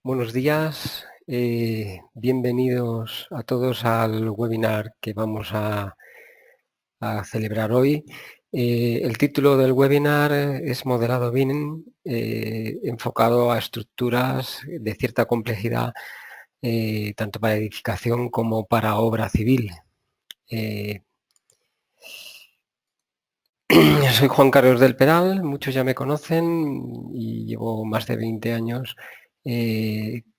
Buenos días, bienvenidos a todos al webinar que vamos a celebrar hoy. El título del webinar es Modelado BIM, enfocado a estructuras de cierta complejidad, tanto para edificación como para obra civil. Soy Juan Carlos del Peral, muchos ya me conocen y llevo más de 20 años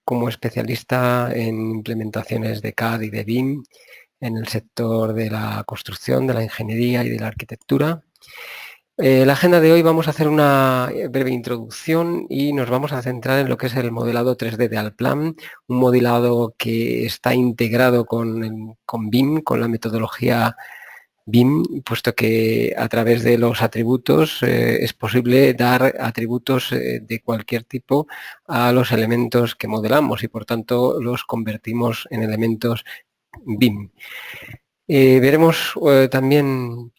como especialista en implementaciones de CAD y de BIM en el sector de la construcción, de la ingeniería y de la arquitectura. La agenda de hoy vamos a hacer una breve introducción y nos vamos a centrar en lo que es el modelado 3D de Allplan, un modelado que está integrado con BIM, con la metodología BIM, puesto que a través de los atributos es posible dar atributos de cualquier tipo a los elementos que modelamos y por tanto los convertimos en elementos BIM. Veremos también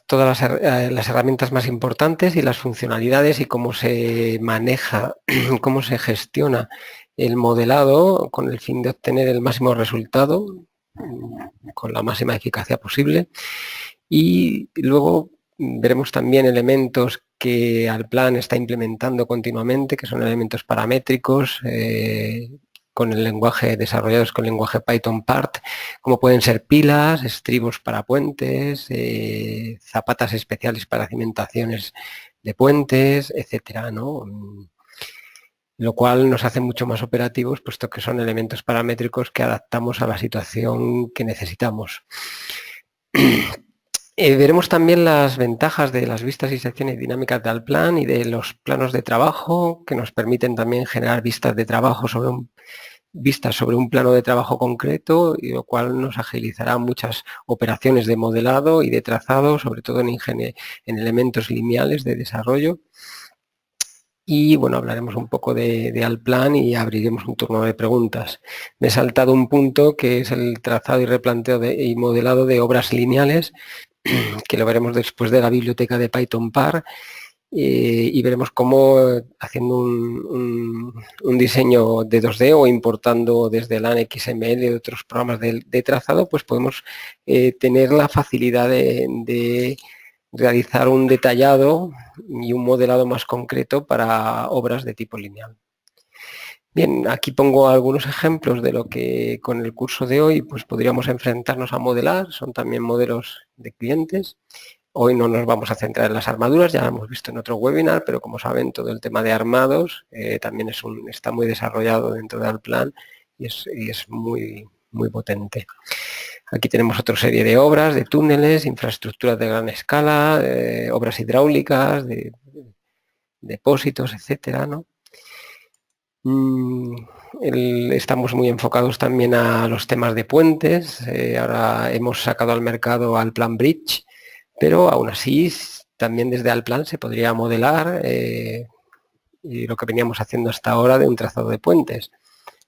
todas las herramientas más importantes y las funcionalidades y cómo se maneja, cómo se gestiona el modelado con el fin de obtener el máximo resultado con la máxima eficacia posible. Y luego veremos también elementos que Allplan está implementando continuamente, que son elementos paramétricos, con el lenguaje desarrollados con el lenguaje Python Part, como pueden ser pilas, estribos para puentes, zapatas especiales para cimentaciones de puentes, etcétera, ¿no? Lo cual nos hace mucho más operativos, puesto que son elementos paramétricos que adaptamos a la situación que necesitamos. Veremos también las ventajas de las vistas y secciones dinámicas de Allplan y de los planos de trabajo, que nos permiten también generar vistas de trabajo sobre un plano de trabajo concreto, y lo cual nos agilizará muchas operaciones de modelado y de trazado, sobre todo en elementos lineales de desarrollo. Y bueno, hablaremos un poco de Allplan y abriremos un turno de preguntas. Me he saltado un punto que es el trazado y replanteo y modelado de obras lineales, que lo veremos después de la biblioteca de Python Par, y veremos cómo haciendo un diseño de 2D o importando desde el XML de otros programas de trazado, pues podemos tener la facilidad de realizar un detallado y un modelado más concreto para obras de tipo lineal. Bien, aquí pongo algunos ejemplos de lo que con el curso de hoy pues podríamos enfrentarnos a modelar, son también modelos de clientes. Hoy no nos vamos a centrar en las armaduras, ya lo hemos visto en otro webinar, pero como saben todo el tema de armados también está muy desarrollado dentro del plan y es muy potente. Aquí tenemos otra serie de obras, de túneles, infraestructuras de gran escala, obras hidráulicas, de depósitos, etcétera, ¿no? Estamos muy enfocados también a los temas de puentes. Ahora hemos sacado al mercado Allplan Bridge, pero aún así también desde Allplan se podría modelar y lo que veníamos haciendo hasta ahora de un trazado de puentes.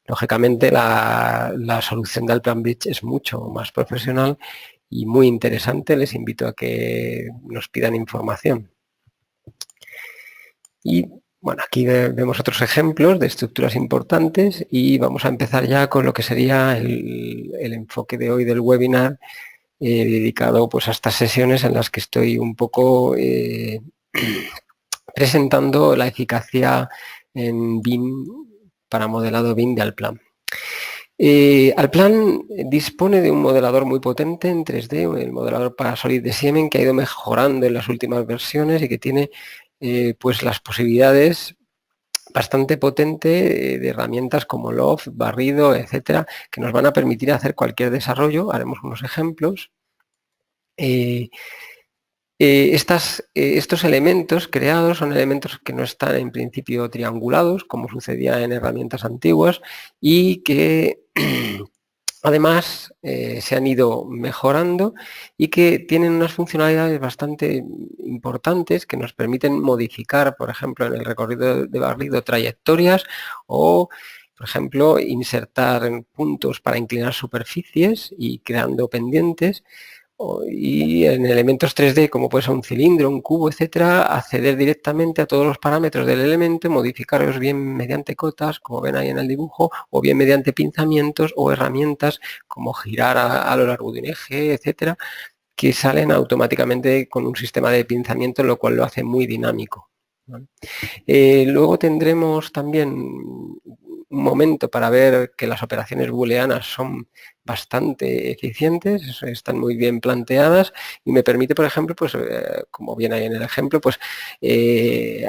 Lógicamente la solución de Allplan Bridge es mucho más profesional y muy interesante. Les invito a que nos pidan información. Y bueno, aquí vemos otros ejemplos de estructuras importantes y vamos a empezar ya con lo que sería el enfoque de hoy del webinar, dedicado pues a estas sesiones en las que estoy un poco presentando la eficacia en BIM para modelado BIM de Allplan. Allplan dispone de un modelador muy potente en 3D, el modelador para Solid de Siemens, que ha ido mejorando en las últimas versiones y que tiene pues las posibilidades bastante potente de herramientas como Loft, barrido, etcétera, que nos van a permitir hacer cualquier desarrollo. Haremos unos ejemplos. Estos elementos creados son elementos que no están en principio triangulados, como sucedía en herramientas antiguas, y que además se han ido mejorando y que tienen unas funcionalidades bastante importantes que nos permiten modificar, por ejemplo, en el recorrido de barrido, trayectorias o, por ejemplo, insertar puntos para inclinar superficies y creando pendientes, Y en elementos 3D, como puede ser un cilindro, un cubo, etcétera, acceder directamente a todos los parámetros del elemento, modificarlos bien mediante cotas, como ven ahí en el dibujo, o bien mediante pinzamientos o herramientas como girar a lo largo de un eje, etcétera, que salen automáticamente con un sistema de pinzamiento, lo cual lo hace muy dinámico, ¿vale? Luego tendremos también un momento para ver que las operaciones booleanas son bastante eficientes, están muy bien planteadas y me permite, por ejemplo, pues como viene ahí en el ejemplo, pues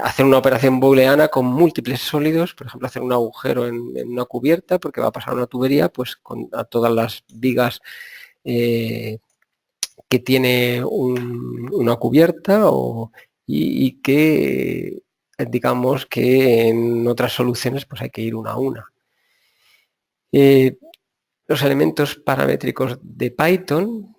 hacer una operación booleana con múltiples sólidos, por ejemplo, hacer un agujero en una cubierta porque va a pasar una tubería, pues a todas las vigas que tiene una cubierta y que digamos que en otras soluciones pues hay que ir una a una. Los elementos paramétricos de Python,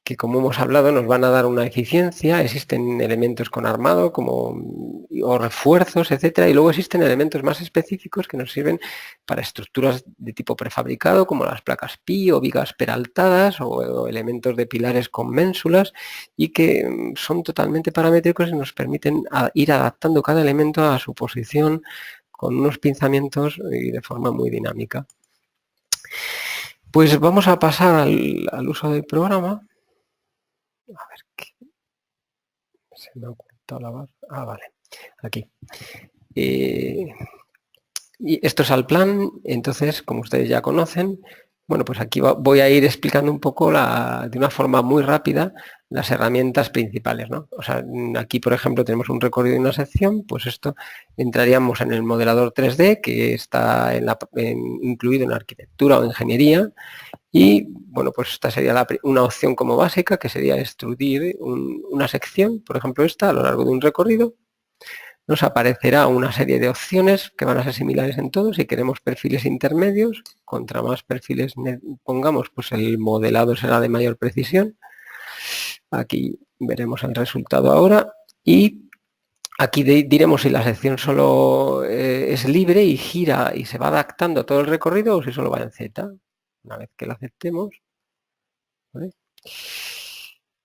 que como hemos hablado nos van a dar una eficiencia, existen elementos con armado o refuerzos, etcétera, y luego existen elementos más específicos que nos sirven para estructuras de tipo prefabricado, como las placas pi o vigas peraltadas o elementos de pilares con ménsulas, y que son totalmente paramétricos y nos permiten ir adaptando cada elemento a su posición con unos pinzamientos y de forma muy dinámica. Pues vamos a pasar al uso del programa. A ver qué. Se me ha ocultado la barra. Ah, vale. Aquí. Y esto es al plan. Entonces, como ustedes ya conocen, bueno, pues aquí voy a ir explicando un poco de una forma muy rápida las herramientas principales, ¿no? O sea, aquí, por ejemplo, tenemos un recorrido y una sección, pues esto entraríamos en el modelador 3D que está incluido en arquitectura o ingeniería. Y bueno, pues esta sería una opción como básica, que sería extrudir una sección, por ejemplo esta, a lo largo de un recorrido. Nos aparecerá una serie de opciones que van a ser similares en todos. Si queremos perfiles intermedios, contra más perfiles pongamos, pues el modelado será de mayor precisión. Aquí veremos el resultado ahora. Y aquí diremos si la sección solo es libre y gira y se va adaptando a todo el recorrido o si solo va en Z. Una vez que la aceptemos, ¿vale?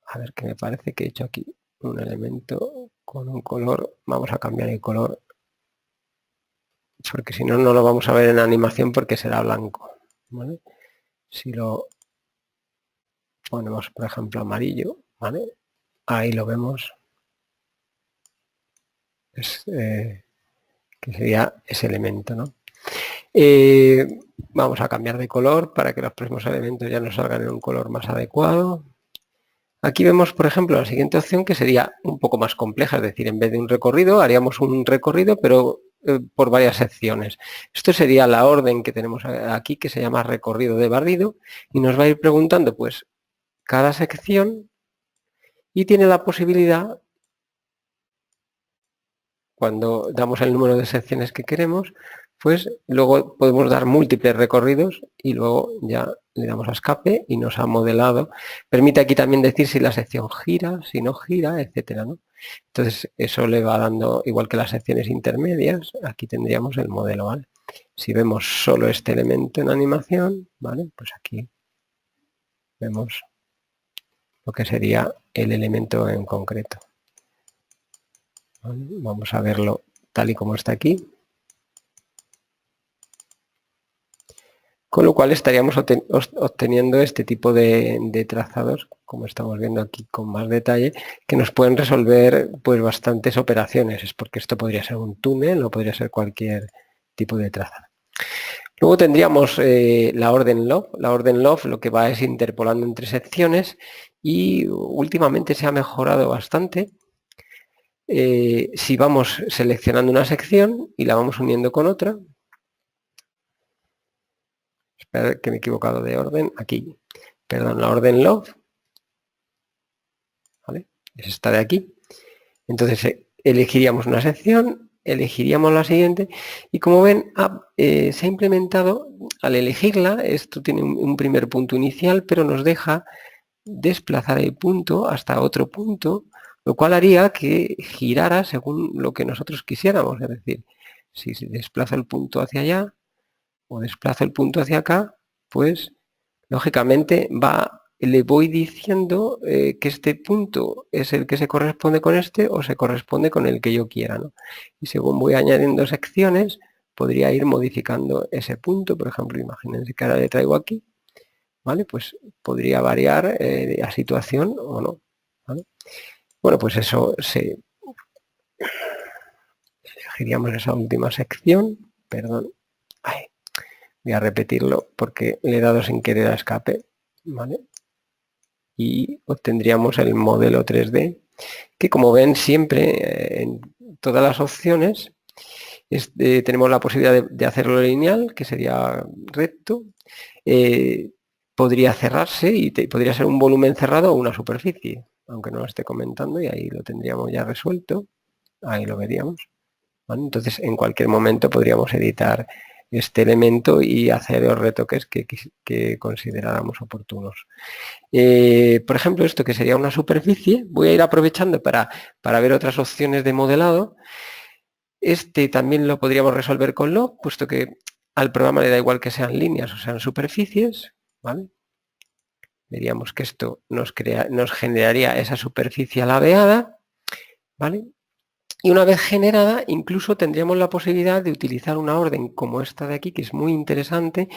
A ver, que me parece que he hecho aquí un elemento con un color. Vamos a cambiar el color, porque si no, no lo vamos a ver en la animación porque será blanco, ¿vale? Si lo ponemos, por ejemplo, amarillo, ¿vale? Ahí lo vemos. Que sería ese elemento, ¿no? Vamos a cambiar de color para que los próximos elementos ya nos salgan en un color más adecuado. Aquí vemos, por ejemplo, la siguiente opción, que sería un poco más compleja, es decir, en vez de un recorrido, haríamos un recorrido, pero por varias secciones. Esto sería la orden que tenemos aquí, que se llama recorrido de barrido, y nos va a ir preguntando, pues, cada sección, y tiene la posibilidad, cuando damos el número de secciones que queremos, pues luego podemos dar múltiples recorridos y luego ya le damos a escape y nos ha modelado. Permite aquí también decir si la sección gira, si no gira, etcétera, ¿no? Entonces eso le va dando, igual que las secciones intermedias, aquí tendríamos el modelo, ¿vale? Si vemos solo este elemento en animación, ¿vale? Pues aquí vemos lo que sería el elemento en concreto. ¿Vale? Vamos a verlo tal y como está aquí. Con lo cual estaríamos obteniendo este tipo de trazados, como estamos viendo aquí con más detalle, que nos pueden resolver pues bastantes operaciones. Es porque esto podría ser un túnel o podría ser cualquier tipo de trazado. Luego tendríamos la orden LOF. La orden LOF lo que va es interpolando entre secciones y últimamente se ha mejorado bastante. Si vamos seleccionando una sección y la vamos uniendo con otra, espera que me he equivocado de orden, aquí, perdón, la orden LOF, ¿vale? Es esta de aquí. Entonces elegiríamos una sección, elegiríamos la siguiente y como ven se ha implementado, al elegirla, esto tiene un primer punto inicial, pero nos deja desplazar el punto hasta otro punto, lo cual haría que girara según lo que nosotros quisiéramos. Es decir, si desplazo el punto hacia allá o desplazo el punto hacia acá, pues lógicamente va le voy diciendo que este punto es el que se corresponde con este o se corresponde con el que yo quiera, ¿no? Y según voy añadiendo secciones, podría ir modificando ese punto. Por ejemplo, imagínense que ahora le traigo aquí, ¿vale? Pues podría variar la situación o no, ¿vale? Bueno, pues eso elegiríamos esa última sección, perdón, ay, voy a repetirlo porque le he dado sin querer a escape, ¿vale? Y obtendríamos el modelo 3D, que como ven siempre en todas las opciones tenemos la posibilidad de hacerlo lineal, que sería recto, podría cerrarse y podría ser un volumen cerrado o una superficie, aunque no lo esté comentando, y ahí lo tendríamos ya resuelto, ahí lo veríamos, ¿vale? Entonces en cualquier momento podríamos editar este elemento y hacer los retoques que consideráramos oportunos. Por ejemplo, esto que sería una superficie, voy a ir aprovechando para ver otras opciones de modelado. Este también lo podríamos resolver con log, puesto que al programa le da igual que sean líneas o sean superficies, ¿vale? Veríamos que esto nos generaría esa superficie laveada, ¿vale? Y una vez generada, incluso tendríamos la posibilidad de utilizar una orden como esta de aquí, que es muy interesante,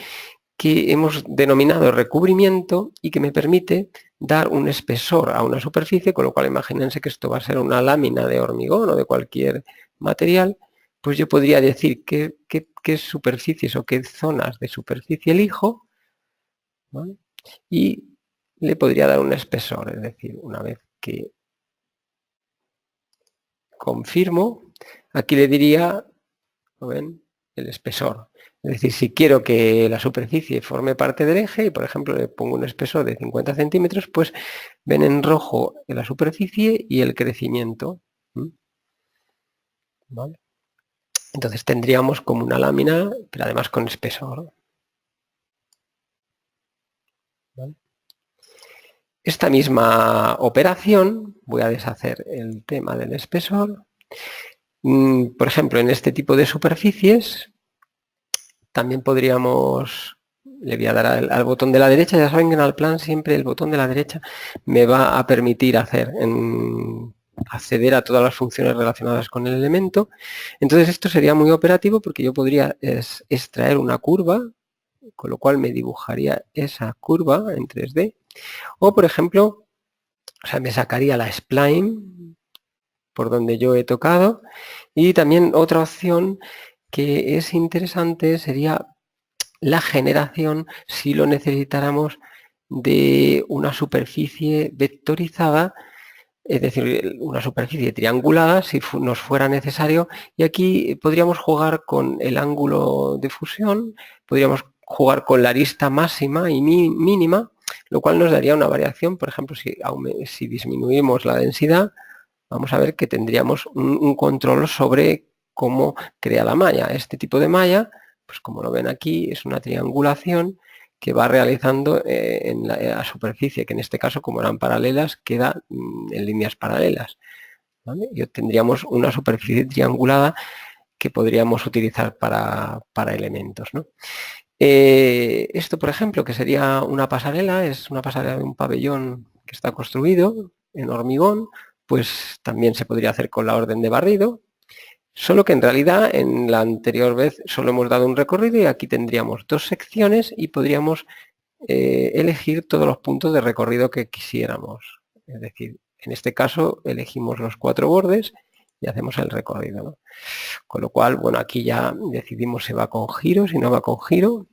que hemos denominado recubrimiento y que me permite dar un espesor a una superficie, con lo cual imagínense que esto va a ser una lámina de hormigón o de cualquier material, pues yo podría decir qué superficies o qué zonas de superficie elijo, ¿vale? Y le podría dar un espesor, es decir, una vez que confirmo, aquí le diría, ¿lo ven?, el espesor. Es decir, si quiero que la superficie forme parte del eje y, por ejemplo, le pongo un espesor de 50 centímetros, pues ven en rojo la superficie y el crecimiento. ¿Vale? Entonces tendríamos como una lámina, pero además con espesor. ¿Vale? Esta misma operación, voy a deshacer el tema del espesor. Por ejemplo, en este tipo de superficies, también podríamos, le voy a dar al botón de la derecha, ya saben que en el plan siempre el botón de la derecha me va a permitir acceder a todas las funciones relacionadas con el elemento. Entonces esto sería muy operativo porque yo podría extraer una curva, con lo cual me dibujaría esa curva en 3D, o por ejemplo, me sacaría la spline por donde yo he tocado, y también otra opción que es interesante sería la generación, si lo necesitáramos, de una superficie vectorizada, es decir, una superficie triangulada, si nos fuera necesario, y aquí podríamos jugar con el ángulo de fusión, podríamos jugar con la arista máxima y mínima, lo cual nos daría una variación. Por ejemplo, si disminuimos la densidad, vamos a ver que tendríamos un control sobre cómo crea la malla. Este tipo de malla, pues como lo ven aquí, es una triangulación que va realizando en la superficie, que en este caso, como eran paralelas, queda en líneas paralelas, ¿vale? Y obtendríamos una superficie triangulada que podríamos utilizar para elementos, ¿no? Esto, por ejemplo, que sería una pasarela, es una pasarela de un pabellón que está construido en hormigón, pues también se podría hacer con la orden de barrido, solo que en realidad en la anterior vez solo hemos dado un recorrido y aquí tendríamos dos secciones y podríamos elegir todos los puntos de recorrido que quisiéramos. Es decir, en este caso elegimos los 4 bordes y hacemos el recorrido, ¿no? Con lo cual, bueno, aquí ya decidimos si va con giro, si no va con giro,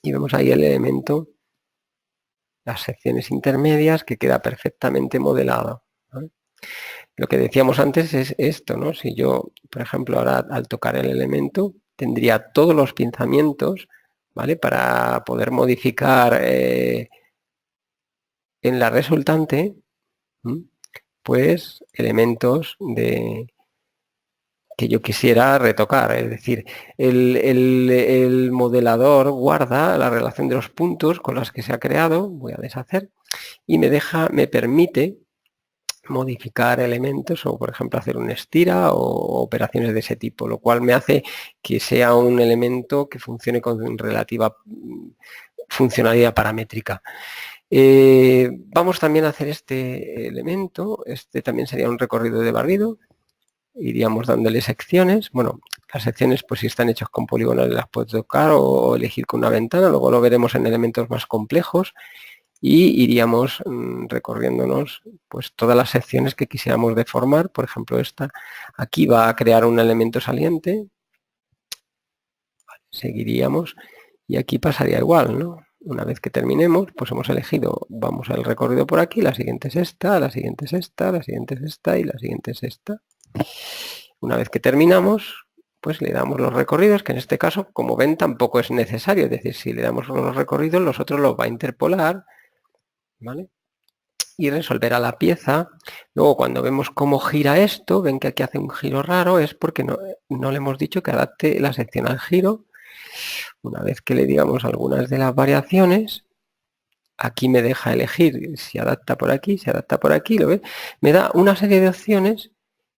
y vemos ahí el elemento, las secciones intermedias, que queda perfectamente modelado, ¿vale? Lo que decíamos antes es esto, ¿no? Si yo, por ejemplo, ahora al tocar el elemento, tendría todos los pinzamientos, ¿vale?, para poder modificar en la resultante, pues elementos que yo quisiera retocar. Es decir, el modelador guarda la relación de los puntos con las que se ha creado, voy a deshacer, y me permite modificar elementos o, por ejemplo, hacer un estira o operaciones de ese tipo, lo cual me hace que sea un elemento que funcione con relativa funcionalidad paramétrica. Vamos también a hacer este elemento, este también sería un recorrido de barrido, iríamos dándole secciones, bueno, las secciones pues si están hechas con poligonales las puedes tocar o elegir con una ventana, luego lo veremos en elementos más complejos y iríamos recorriéndonos pues todas las secciones que quisiéramos deformar, por ejemplo esta, aquí va a crear un elemento saliente, seguiríamos y aquí pasaría igual, ¿no? Una vez que terminemos, pues hemos elegido, vamos al recorrido por aquí, la siguiente es esta, la siguiente es esta, la siguiente es esta y la siguiente es esta. Una vez que terminamos, pues le damos los recorridos, que en este caso, como ven, tampoco es necesario. Es decir, si le damos los recorridos, los otros los va a interpolar, ¿vale? Y resolverá la pieza. Luego, cuando vemos cómo gira esto, ven que aquí hace un giro raro, es porque no le hemos dicho que adapte la sección al giro. Una vez que le digamos algunas de las variaciones, aquí me deja elegir si adapta por aquí, si adapta por aquí, ¿lo ves? Me da una serie de opciones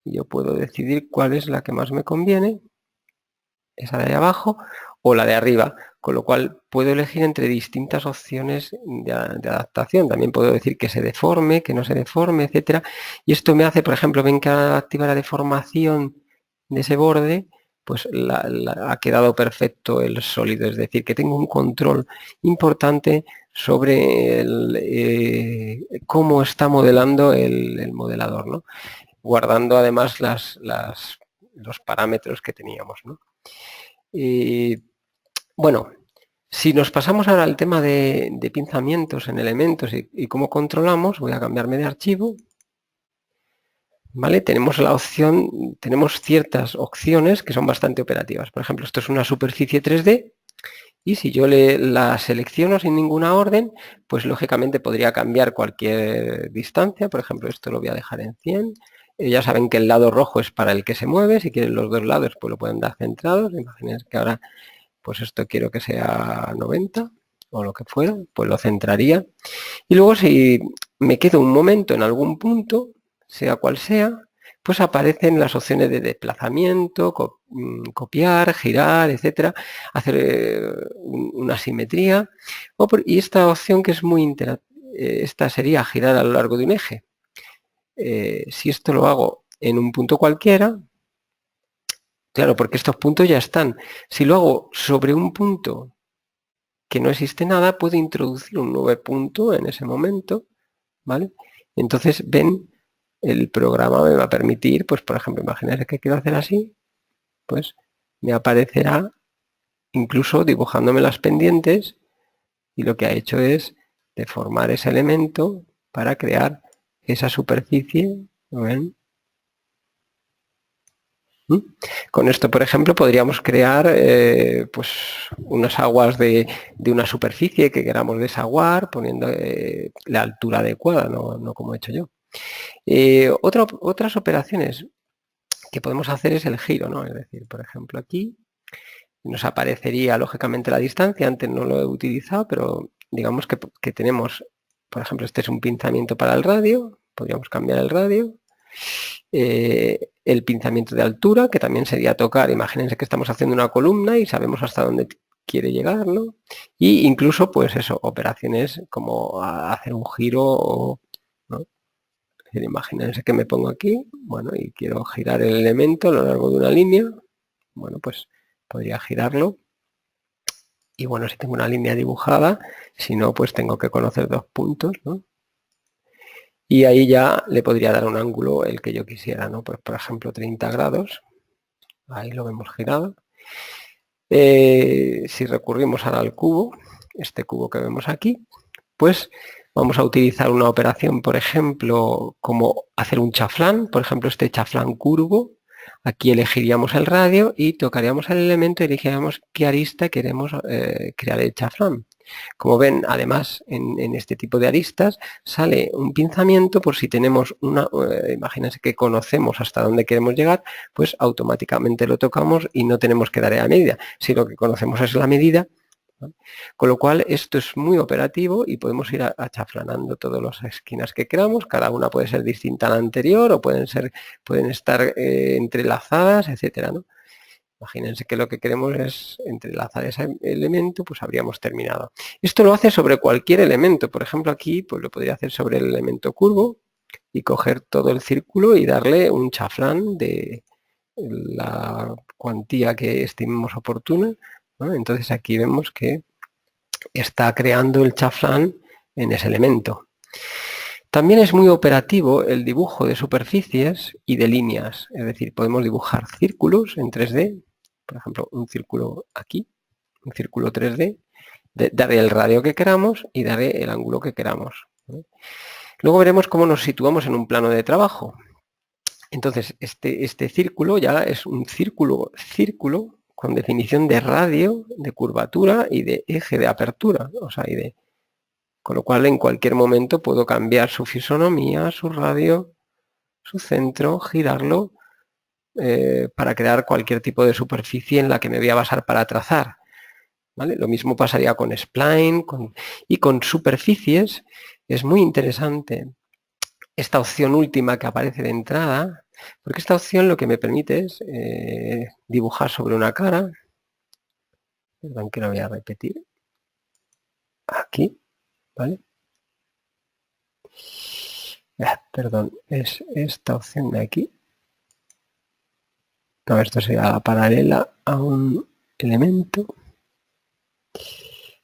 y yo puedo decidir cuál es la que más me conviene, esa de ahí abajo o la de arriba, con lo cual puedo elegir entre distintas opciones de adaptación. También puedo decir que se deforme, que no se deforme, etcétera. Y esto me hace, por ejemplo, ven que activa la deformación de ese borde, pues ha quedado perfecto el sólido, es decir, que tengo un control importante sobre cómo está modelando el modelador, ¿no? Guardando además los parámetros que teníamos, ¿no? Bueno, si nos pasamos ahora al tema de pinzamientos en elementos y cómo controlamos, voy a cambiarme de archivo. ¿Vale? Tenemos la opción, tenemos ciertas opciones que son bastante operativas. Por ejemplo, esto es una superficie 3D y si yo la selecciono sin ninguna orden, pues lógicamente podría cambiar cualquier distancia. Por ejemplo, esto lo voy a dejar en 100. Ya saben que el lado rojo es para el que se mueve. Si quieren los dos lados, pues lo pueden dar centrados. Imagínense que ahora, pues esto quiero que sea 90 o lo que fuera, pues lo centraría. Y luego si me quedo un momento en algún punto, sea cual sea, pues aparecen las opciones de desplazamiento, copiar, girar, etcétera, hacer una simetría. Y esta opción que es muy interactiva, esta sería girar a lo largo de un eje. Si esto lo hago en un punto cualquiera, claro, porque estos puntos ya están. Si lo hago sobre un punto que no existe nada, puedo introducir un nuevo punto en ese momento, ¿vale? Entonces, ven, el programa me va a permitir, pues por ejemplo, imagínense que quiero hacer así, pues me aparecerá incluso dibujándome las pendientes y lo que ha hecho es deformar ese elemento para crear esa superficie, ¿lo ven? Con esto, por ejemplo, podríamos crear pues unas aguas de una superficie que queramos desaguar poniendo la altura adecuada, no como he hecho yo. Otras operaciones que podemos hacer es el giro, ¿no? Es decir, por ejemplo, aquí nos aparecería lógicamente la distancia, antes no lo he utilizado, pero digamos que tenemos, por ejemplo, este es un pinzamiento para el radio, podríamos cambiar el radio, el pinzamiento de altura, que también sería tocar, imagínense que estamos haciendo una columna y sabemos hasta dónde quiere llegar, ¿no? Y incluso, pues eso, operaciones como hacer un giro, ¿no? Imagínense que me pongo aquí, bueno, y quiero girar el elemento a lo largo de una línea, bueno, pues podría girarlo. Y bueno, si tengo una línea dibujada, si no, pues tengo que conocer dos puntos, ¿no? Y ahí ya le podría dar un ángulo el que yo quisiera, ¿no? Pues por ejemplo 30 grados, ahí lo vemos girado. Si recurrimos ahora al cubo, este cubo que vemos aquí, pues vamos a utilizar una operación, por ejemplo, como hacer un chaflán, por ejemplo, este chaflán curvo. Aquí elegiríamos el radio y tocaríamos el elemento y elegiríamos qué arista queremos crear el chaflán. Como ven, además, en este tipo de aristas sale un pinzamiento por si tenemos imagínense que conocemos hasta dónde queremos llegar, pues automáticamente lo tocamos y no tenemos que dar a medida. Si lo que conocemos es la medida, ¿no? Con lo cual esto es muy operativo y podemos ir achaflanando todas las esquinas que queramos, cada una puede ser distinta a la anterior o pueden estar entrelazadas, etcétera, ¿no? Imagínense que lo que queremos es entrelazar ese elemento, pues habríamos terminado. Esto lo hace sobre cualquier elemento. Por ejemplo, aquí pues lo podría hacer sobre el elemento curvo y coger todo el círculo y darle un chaflán de la cuantía que estimemos oportuna, ¿no? Entonces aquí vemos que está creando el chaflán en ese elemento. También es muy operativo el dibujo de superficies y de líneas, es decir, podemos dibujar círculos en 3D, por ejemplo, un círculo aquí, un círculo 3D, darle el radio que queramos y darle el ángulo que queramos. Luego veremos cómo nos situamos en un plano de trabajo. Entonces, este círculo ya es un círculo con definición de radio, de curvatura y de eje de apertura, o sea, con lo cual en cualquier momento puedo cambiar su fisonomía, su radio, su centro, girarlo para crear cualquier tipo de superficie en la que me voy a basar para trazar. ¿Vale? Lo mismo pasaría con spline y con superficies. Es muy interesante esta opción última que aparece de entrada, porque esta opción lo que me permite es dibujar sobre una cara. Perdón, que lo voy a repetir. Aquí, ¿vale? Perdón, es esta opción de aquí. No, esto sería la paralela a un elemento.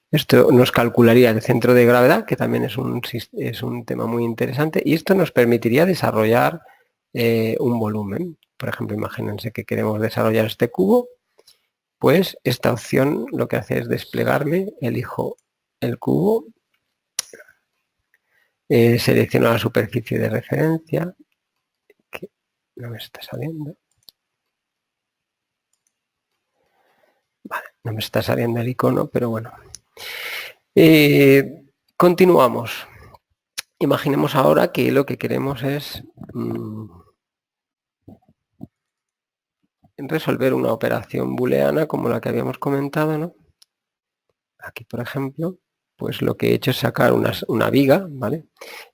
Esto nos calcularía el centro de gravedad, que también es un tema muy interesante, y esto nos permitiría desarrollar un volumen. Por ejemplo, imagínense que queremos desarrollar este cubo, pues esta opción lo que hace es desplegarme, elijo el cubo, selecciono la superficie de referencia, que no me está saliendo. Vale, no me está saliendo el icono, pero bueno. Continuamos. Imaginemos ahora que lo que queremos es resolver una operación booleana como la que habíamos comentado, ¿no? Aquí, por ejemplo, pues lo que he hecho es sacar una viga, ¿vale?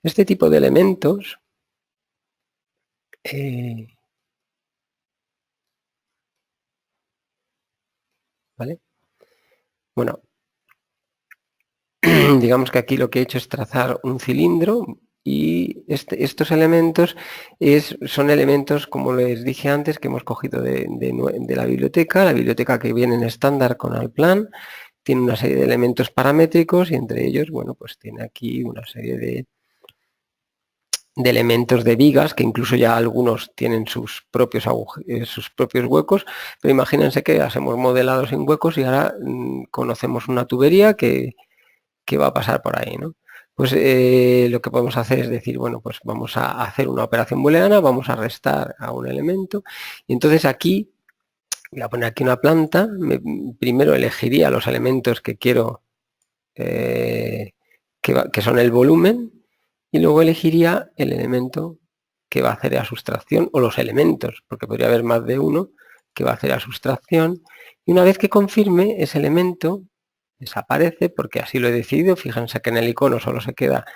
Este tipo de elementos ¿vale? Bueno, digamos que aquí lo que he hecho es trazar un cilindro y estos elementos son elementos, como les dije antes, que hemos cogido de la biblioteca que viene en estándar con Allplan. Tiene una serie de elementos paramétricos y entre ellos, bueno, pues tiene aquí una serie de elementos de vigas, que incluso ya algunos tienen sus propios huecos, pero imagínense que las hemos modelado sin huecos y ahora conocemos una tubería que va a pasar por ahí, ¿no? Pues lo que podemos hacer es decir, bueno, pues vamos a hacer una operación booleana, vamos a restar a un elemento y entonces aquí voy a poner aquí una planta, primero elegiría los elementos que quiero que son el volumen y luego elegiría el elemento que va a hacer la sustracción o los elementos, porque podría haber más de uno que va a hacer la sustracción y una vez que confirme ese elemento desaparece porque así lo he decidido. Fíjense que en el icono solo se queda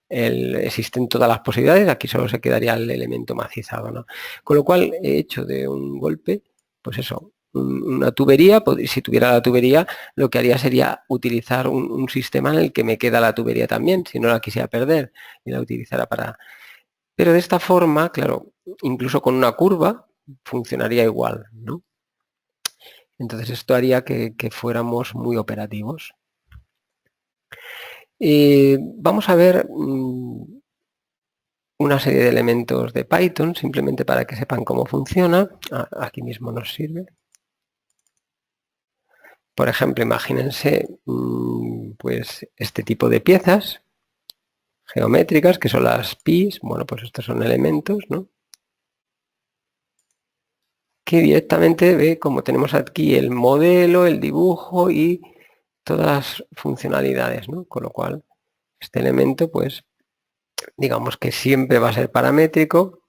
existen todas las posibilidades, aquí solo se quedaría el elemento macizado, ¿no? Con lo cual he hecho de un golpe, pues eso, una tubería. Si tuviera la tubería, lo que haría sería utilizar un sistema en el que me queda la tubería también, si no la quisiera perder y la utilizara para... Pero de esta forma, claro, incluso con una curva funcionaría igual, ¿no? Entonces esto haría que fuéramos muy operativos. Vamos a ver una serie de elementos de Python, simplemente para que sepan cómo funciona. Aquí mismo nos sirve. Por ejemplo, imagínense pues este tipo de piezas geométricas, que son las pis. Bueno, pues estos son elementos, ¿no? Que directamente ve como tenemos aquí el modelo, el dibujo y todas las funcionalidades, ¿no? Con lo cual, este elemento, pues, digamos que siempre va a ser paramétrico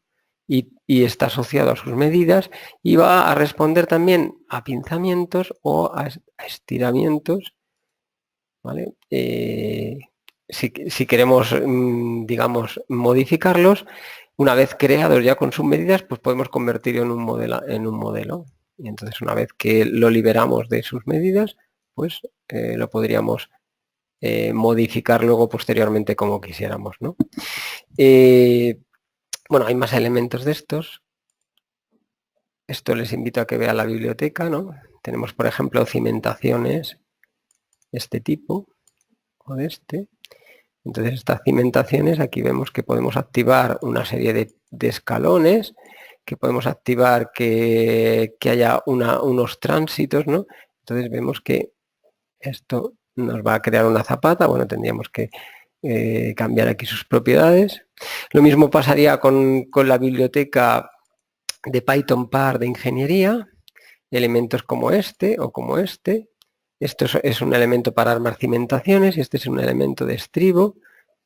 y está asociado a sus medidas y va a responder también a pinzamientos o a estiramientos, ¿vale? Si queremos, digamos, modificarlos, una vez creados ya con sus medidas, pues podemos convertirlo en un modelo. Y entonces una vez que lo liberamos de sus medidas, pues lo podríamos modificar luego posteriormente como quisiéramos, ¿no? Bueno, hay más elementos de estos. Esto les invito a que vean la biblioteca, ¿no? Tenemos, por ejemplo, cimentaciones de este tipo o de este. Entonces, estas cimentaciones, aquí vemos que podemos activar una serie de escalones, que podemos activar que haya unos tránsitos, ¿no? Entonces vemos que esto nos va a crear una zapata, bueno, tendríamos que cambiar aquí sus propiedades. Lo mismo pasaría con la biblioteca de Python-Par de ingeniería, elementos como este o como este. Esto es un elemento para armar cimentaciones y este es un elemento de estribo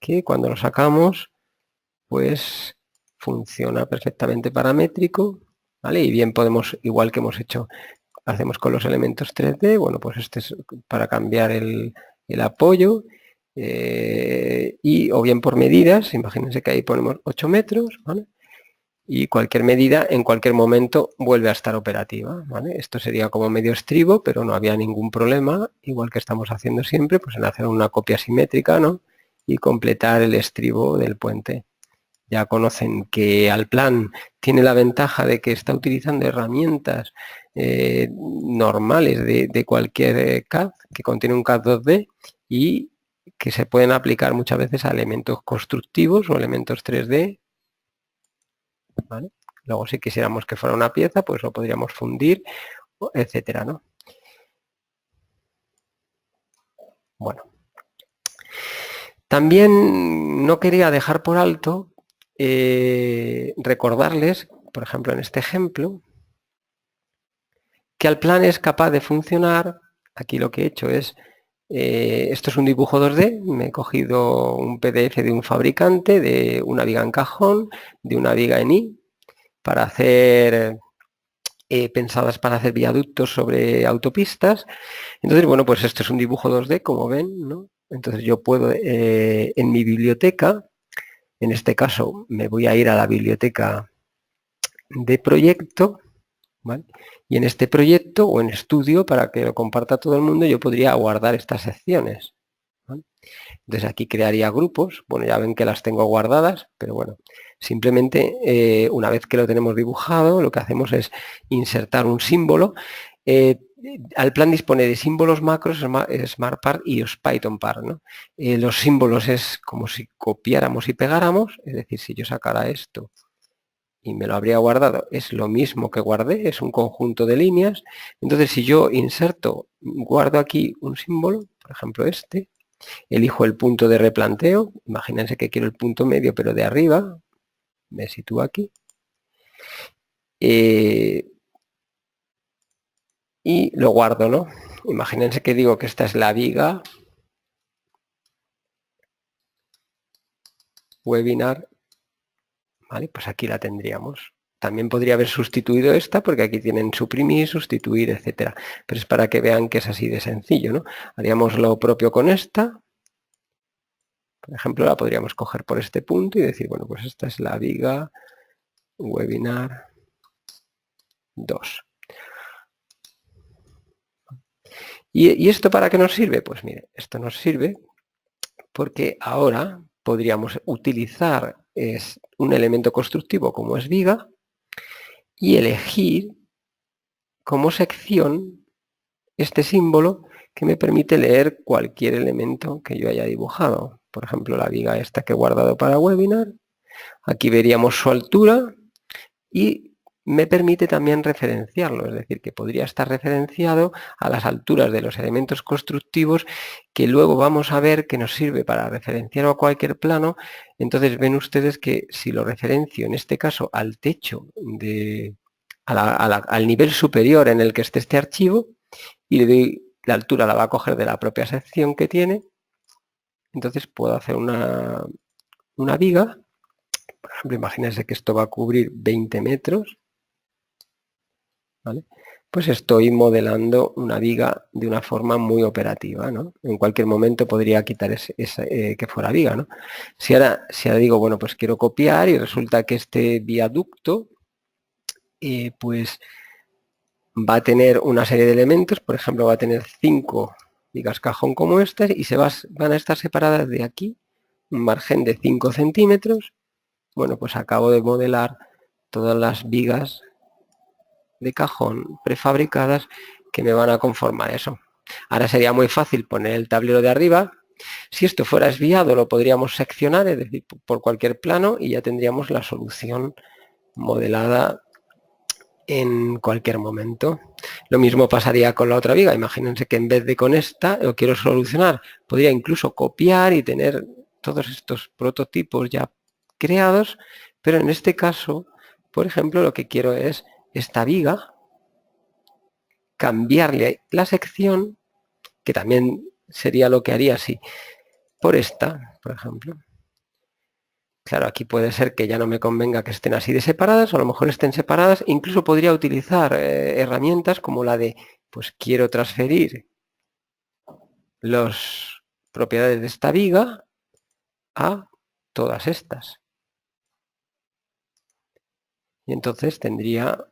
que cuando lo sacamos, pues funciona perfectamente paramétrico, ¿vale? Y bien podemos, igual que hemos hecho, hacemos con los elementos 3D, bueno, pues este es para cambiar el apoyo, y o bien por medidas, imagínense que ahí ponemos 8 metros, ¿vale? Y cualquier medida en cualquier momento vuelve a estar operativa, ¿vale? Esto sería como medio estribo, pero no había ningún problema, igual que estamos haciendo siempre, pues en hacer una copia simétrica, ¿no? Y completar el estribo del puente. Ya conocen que Allplan tiene la ventaja de que está utilizando herramientas normales de cualquier CAD, que contiene un CAD 2D y que se pueden aplicar muchas veces a elementos constructivos o elementos 3D, ¿vale? Luego, si quisiéramos que fuera una pieza, pues lo podríamos fundir, etcétera, ¿no? Bueno. También no quería dejar por alto recordarles, por ejemplo, en este ejemplo, que Allplan es capaz de funcionar. Aquí lo que he hecho es, esto es un dibujo 2D, me he cogido un PDF de un fabricante, de una viga en cajón, de una viga en I, para hacer, pensadas para hacer viaductos sobre autopistas. Entonces, bueno, pues esto es un dibujo 2D, como ven, ¿no? Entonces yo puedo, en mi biblioteca, en este caso me voy a ir a la biblioteca de proyecto, ¿vale? Y en este proyecto o en estudio, para que lo comparta todo el mundo, yo podría guardar estas secciones, ¿vale? Entonces aquí crearía grupos, bueno, ya ven que las tengo guardadas, pero bueno, simplemente una vez que lo tenemos dibujado, lo que hacemos es insertar un símbolo. Allplan dispone de símbolos macros, SmartPart y PythonPart, ¿no? Los símbolos es como si copiáramos y pegáramos, es decir, si yo sacara esto y me lo habría guardado, es lo mismo que guardé, es un conjunto de líneas. Entonces, si yo inserto, guardo aquí un símbolo, por ejemplo este, elijo el punto de replanteo, imagínense que quiero el punto medio, pero de arriba, me sitúo aquí, y lo guardo, ¿no? Imagínense que digo que esta es la viga webinar, ¿vale? Pues aquí la tendríamos. También podría haber sustituido esta, porque aquí tienen suprimir, sustituir, etcétera. Pero es para que vean que es así de sencillo, ¿no? Haríamos lo propio con esta. Por ejemplo, la podríamos coger por este punto y decir, bueno, pues esta es la viga webinar 2. ¿Y esto para qué nos sirve? Pues mire, esto nos sirve porque ahora podríamos utilizar un elemento constructivo como es viga y elegir como sección este símbolo que me permite leer cualquier elemento que yo haya dibujado. Por ejemplo, la viga esta que he guardado para webinar. Aquí veríamos su altura y me permite también referenciarlo, es decir, que podría estar referenciado a las alturas de los elementos constructivos que luego vamos a ver que nos sirve para referenciar a cualquier plano. Entonces ven ustedes que si lo referencio en este caso al techo, al nivel superior en el que esté este archivo, y le doy la altura, la va a coger de la propia sección que tiene, entonces puedo hacer una viga. Por ejemplo, imagínense que esto va a cubrir 20 metros, ¿vale? Pues estoy modelando una viga de una forma muy operativa, ¿no? En cualquier momento podría quitar que fuera viga, ¿no? Si ahora digo, bueno, pues quiero copiar y resulta que este viaducto, pues va a tener una serie de elementos, por ejemplo, va a tener 5 vigas cajón como estas y van a estar separadas de aquí, un margen de 5 centímetros. Bueno, pues acabo de modelar todas las vigas de cajón prefabricadas que me van a conformar eso. Ahora sería muy fácil poner el tablero de arriba. Si esto fuera esviado, lo podríamos seccionar, es decir, por cualquier plano, y ya tendríamos la solución modelada en cualquier momento. Lo mismo pasaría con la otra viga. Imagínense que en vez de con esta lo quiero solucionar, podría incluso copiar y tener todos estos prototipos ya creados, pero en este caso, por ejemplo, lo que quiero es esta viga, cambiarle la sección, que también sería lo que haría así, por esta, por ejemplo. Claro, aquí puede ser que ya no me convenga que estén así de separadas, o a lo mejor estén separadas. Incluso podría utilizar herramientas como la de, pues quiero transferir las propiedades de esta viga a todas estas. Y entonces tendría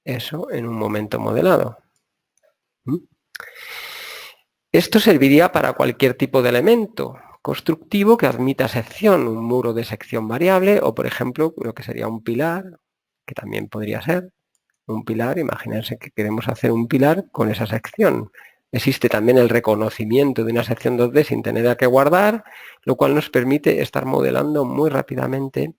eso en un momento modelado. Esto serviría para cualquier tipo de elemento constructivo que admita sección, un muro de sección variable, o por ejemplo, lo que sería un pilar, que también podría ser un pilar. Imagínense que queremos hacer un pilar con esa sección. Existe también el reconocimiento de una sección 2D sin tener que guardar, lo cual nos permite estar modelando muy rápidamente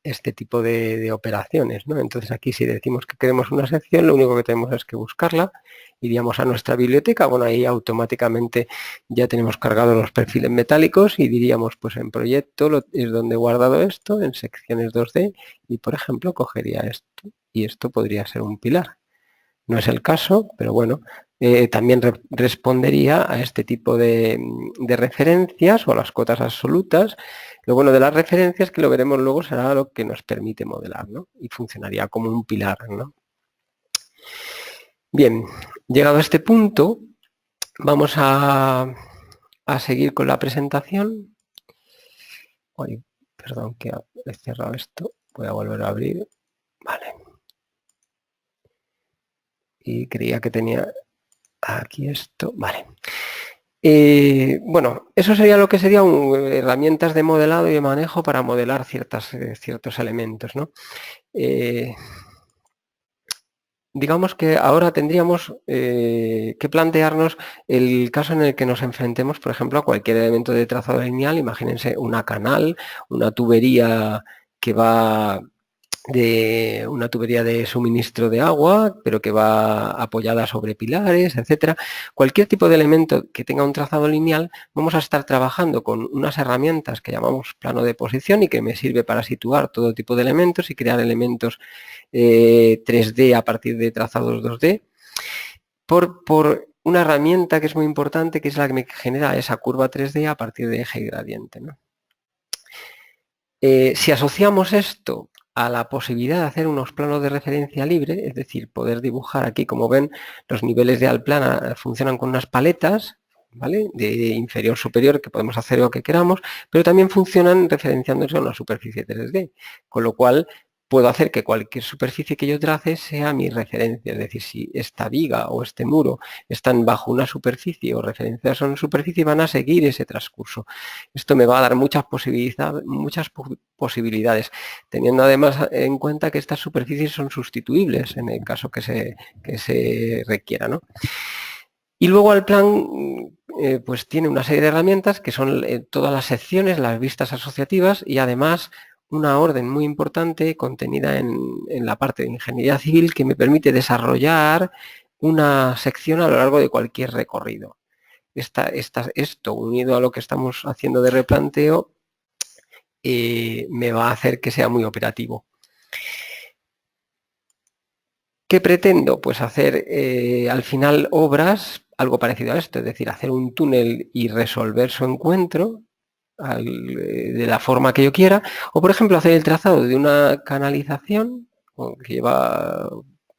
este tipo de operaciones, ¿no? Entonces aquí si decimos que queremos una sección, lo único que tenemos es que buscarla, iríamos a nuestra biblioteca, bueno, ahí automáticamente ya tenemos cargados los perfiles metálicos y diríamos, pues en proyecto es donde he guardado esto, en secciones 2D, y por ejemplo cogería esto, y esto podría ser un pilar. No es el caso, pero bueno, también respondería a este tipo de referencias o a las cotas absolutas. Lo bueno de las referencias, que lo veremos luego, será lo que nos permite modelar, ¿no? Y funcionaría como un pilar, ¿no? Bien, llegado a este punto, vamos a seguir con la presentación. Ay, perdón que he cerrado esto. Voy a volver a abrir. Vale. Y creía que tenía aquí esto. Vale. Bueno, eso sería lo que serían herramientas de modelado y de manejo para modelar ciertos elementos, ¿no? Digamos que ahora tendríamos que plantearnos el caso en el que nos enfrentemos, por ejemplo, a cualquier elemento de trazado lineal. Imagínense una canal, una tubería que va de una tubería de suministro de agua, pero que va apoyada sobre pilares, etcétera. Cualquier tipo de elemento que tenga un trazado lineal, vamos a estar trabajando con unas herramientas que llamamos plano de posición y que me sirve para situar todo tipo de elementos y crear elementos 3D a partir de trazados 2D, por una herramienta que es muy importante, que es la que me genera esa curva 3D a partir de eje y gradiente, ¿no? Si asociamos esto a la posibilidad de hacer unos planos de referencia libre, es decir, poder dibujar aquí, como ven, los niveles de Alplana funcionan con unas paletas, ¿vale? De inferior superior, que podemos hacer lo que queramos, pero también funcionan referenciándose a una superficie 3D, con lo cual puedo hacer que cualquier superficie que yo trace sea mi referencia, es decir, si esta viga o este muro están bajo una superficie o referenciados a una superficie, van a seguir ese transcurso. Esto me va a dar muchas posibilidades, teniendo además en cuenta que estas superficies son sustituibles en el caso que se requiera, ¿no? Y luego Allplan pues tiene una serie de herramientas que son todas las secciones, las vistas asociativas y además una orden muy importante contenida en la parte de ingeniería civil que me permite desarrollar una sección a lo largo de cualquier recorrido. Esto unido a lo que estamos haciendo de replanteo me va a hacer que sea muy operativo. ¿Qué pretendo? Pues hacer al final obras, algo parecido a esto, es decir, hacer un túnel y resolver su encuentro de la forma que yo quiera, o por ejemplo hacer el trazado de una canalización que lleva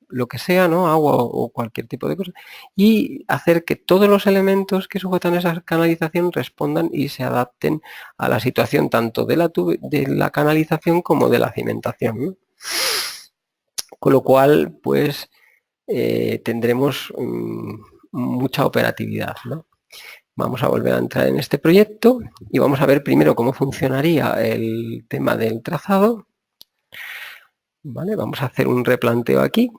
lo que sea, ¿no? Agua o cualquier tipo de cosa, y hacer que todos los elementos que sujetan esa canalización respondan y se adapten a la situación tanto de la canalización como de la cimentación, ¿no? Con lo cual, pues, tendremos mucha operatividad, ¿no? Vamos a volver a entrar en este proyecto y vamos a ver primero cómo funcionaría el tema del trazado. ¿Vale? Vamos a hacer un replanteo aquí.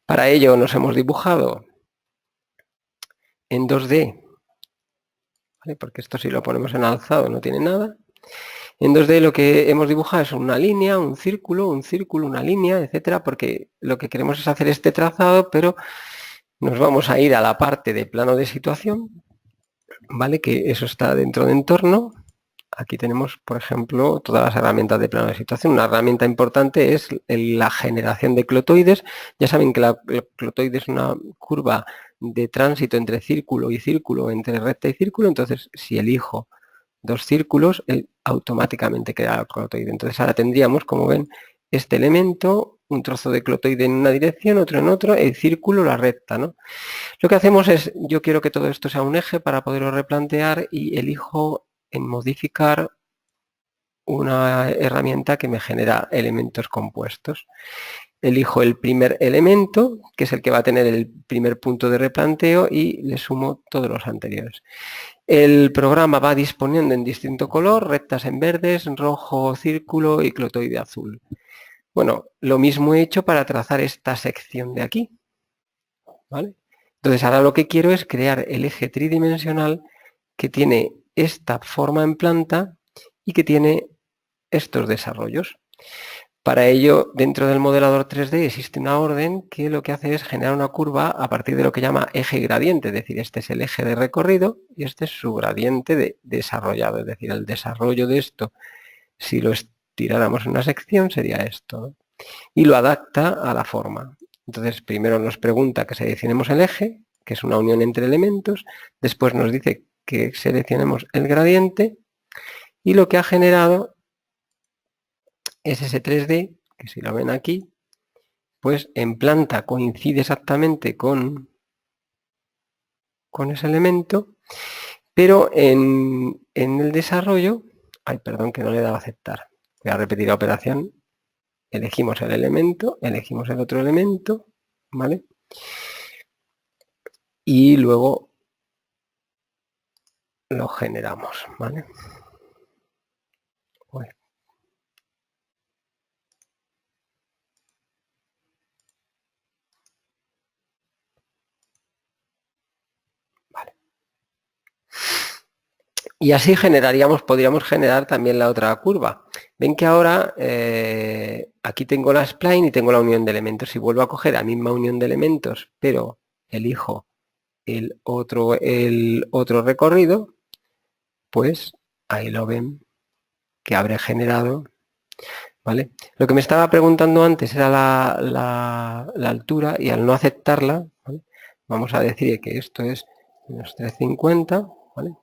Para ello nos hemos dibujado en 2D, ¿vale? Porque esto si lo ponemos en alzado no tiene nada. En 2D lo que hemos dibujado es una línea, un círculo, una línea, etcétera, porque lo que queremos es hacer este trazado, pero nos vamos a ir a la parte de plano de situación, ¿vale? Que eso está dentro de entorno. Aquí tenemos, por ejemplo, todas las herramientas de plano de situación. Una herramienta importante es la generación de clotoides. Ya saben que la clotoide es una curva de tránsito entre círculo y círculo, entre recta y círculo. Entonces, si elijo dos círculos, él automáticamente crea la clotoide. Entonces, ahora tendríamos, como ven, este elemento, un trozo de clotoide en una dirección, otro en otro, el círculo, la recta, ¿no? Lo que hacemos es, yo quiero que todo esto sea un eje para poderlo replantear y elijo en modificar una herramienta que me genera elementos compuestos. Elijo el primer elemento, que es el que va a tener el primer punto de replanteo, y le sumo todos los anteriores. El programa va disponiendo en distinto color, rectas en verdes, rojo, círculo y clotoide azul. Bueno, lo mismo he hecho para trazar esta sección de aquí, ¿vale? Entonces ahora lo que quiero es crear el eje tridimensional que tiene esta forma en planta y que tiene estos desarrollos. Para ello, dentro del modelador 3D existe una orden que lo que hace es generar una curva a partir de lo que llama eje gradiente, es decir, este es el eje de recorrido y este es su gradiente de desarrollado, es decir, el desarrollo de esto, si lo estiráramos en una sección, sería esto, ¿no? Y lo adapta a la forma. Entonces, primero nos pregunta que seleccionemos el eje, que es una unión entre elementos, después nos dice que seleccionemos el gradiente y lo que ha generado es ese 3D, que si lo ven aquí, pues en planta coincide exactamente con ese elemento, pero en el desarrollo, ay, perdón que no le he dado a aceptar, voy a repetir la operación, elegimos el elemento, elegimos el otro elemento, ¿vale? Y luego lo generamos, ¿vale? Pues, vale. Y así podríamos generar también la otra curva. Ven que ahora aquí tengo la spline y tengo la unión de elementos. Si vuelvo a coger la misma unión de elementos, pero elijo el otro recorrido, pues ahí lo ven que habré generado, ¿vale? Lo que me estaba preguntando antes era la altura y al no aceptarla, ¿vale? Vamos a decir que esto es menos 350, ¿vale?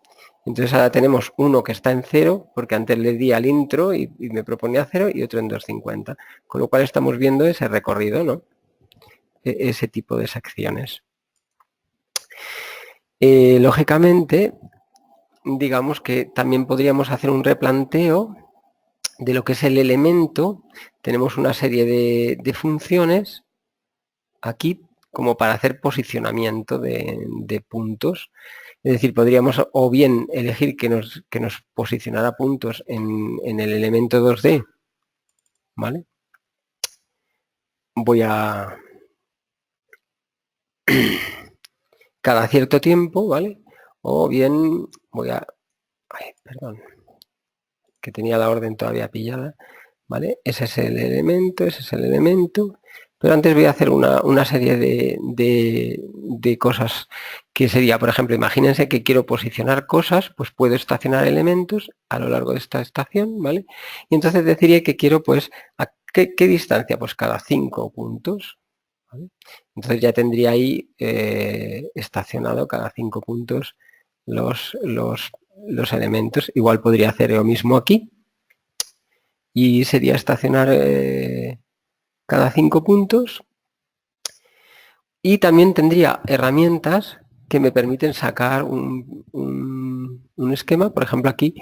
Entonces ahora tenemos uno que está en 0, porque antes le di al intro y me proponía 0, y otro en 250. Con lo cual estamos viendo ese recorrido, ¿no? Ese tipo de secciones. Lógicamente, digamos que también podríamos hacer un replanteo de lo que es el elemento. Tenemos una serie de funciones aquí como para hacer posicionamiento de puntos. Es decir, podríamos o bien elegir que nos posicionara puntos en el elemento 2D, ¿vale? Voy a... cada cierto tiempo, ¿vale? O bien voy a... Ay, perdón, que tenía la orden todavía pillada, ¿vale? Ese es el elemento, ese es el elemento. Pero antes voy a hacer una serie de cosas que sería, por ejemplo, imagínense que quiero posicionar cosas, pues puedo estacionar elementos a lo largo de esta estación, ¿vale? Y entonces deciría que quiero, pues, ¿a qué distancia? Pues cada 5 puntos, ¿vale? Entonces ya tendría ahí estacionado cada 5 puntos los elementos. Igual podría hacer lo mismo aquí y sería estacionar cada 5 puntos, y también tendría herramientas que me permiten sacar un esquema. Por ejemplo, aquí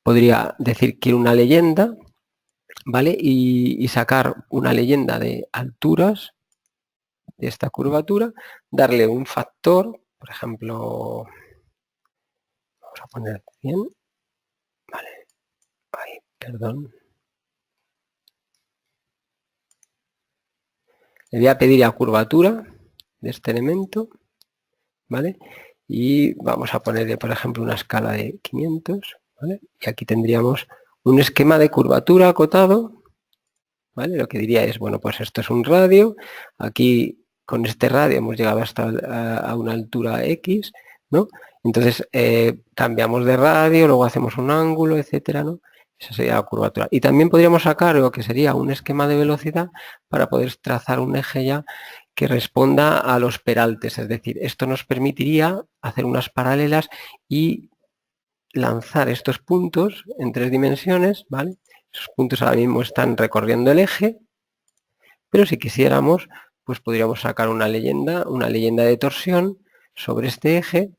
podría decir quiero una leyenda, ¿vale? Y sacar una leyenda de alturas de esta curvatura, darle un factor, por ejemplo, vamos a poner 100, vale, ahí, perdón. Le voy a pedir la curvatura de este elemento, ¿vale? Y vamos a ponerle, por ejemplo, una escala de 500, ¿vale? Y aquí tendríamos un esquema de curvatura acotado, ¿vale? Lo que diría es, bueno, pues esto es un radio, aquí con este radio hemos llegado hasta a una altura X, ¿no? Entonces cambiamos de radio, luego hacemos un ángulo, etcétera, ¿no? Esa sería la curvatura. Y también podríamos sacar lo que sería un esquema de velocidad para poder trazar un eje ya que responda a los peraltes, es decir, esto nos permitiría hacer unas paralelas y lanzar estos puntos en 3 dimensiones, ¿vale? Esos puntos ahora mismo están recorriendo el eje, pero si quisiéramos, pues podríamos sacar una leyenda de torsión sobre este eje,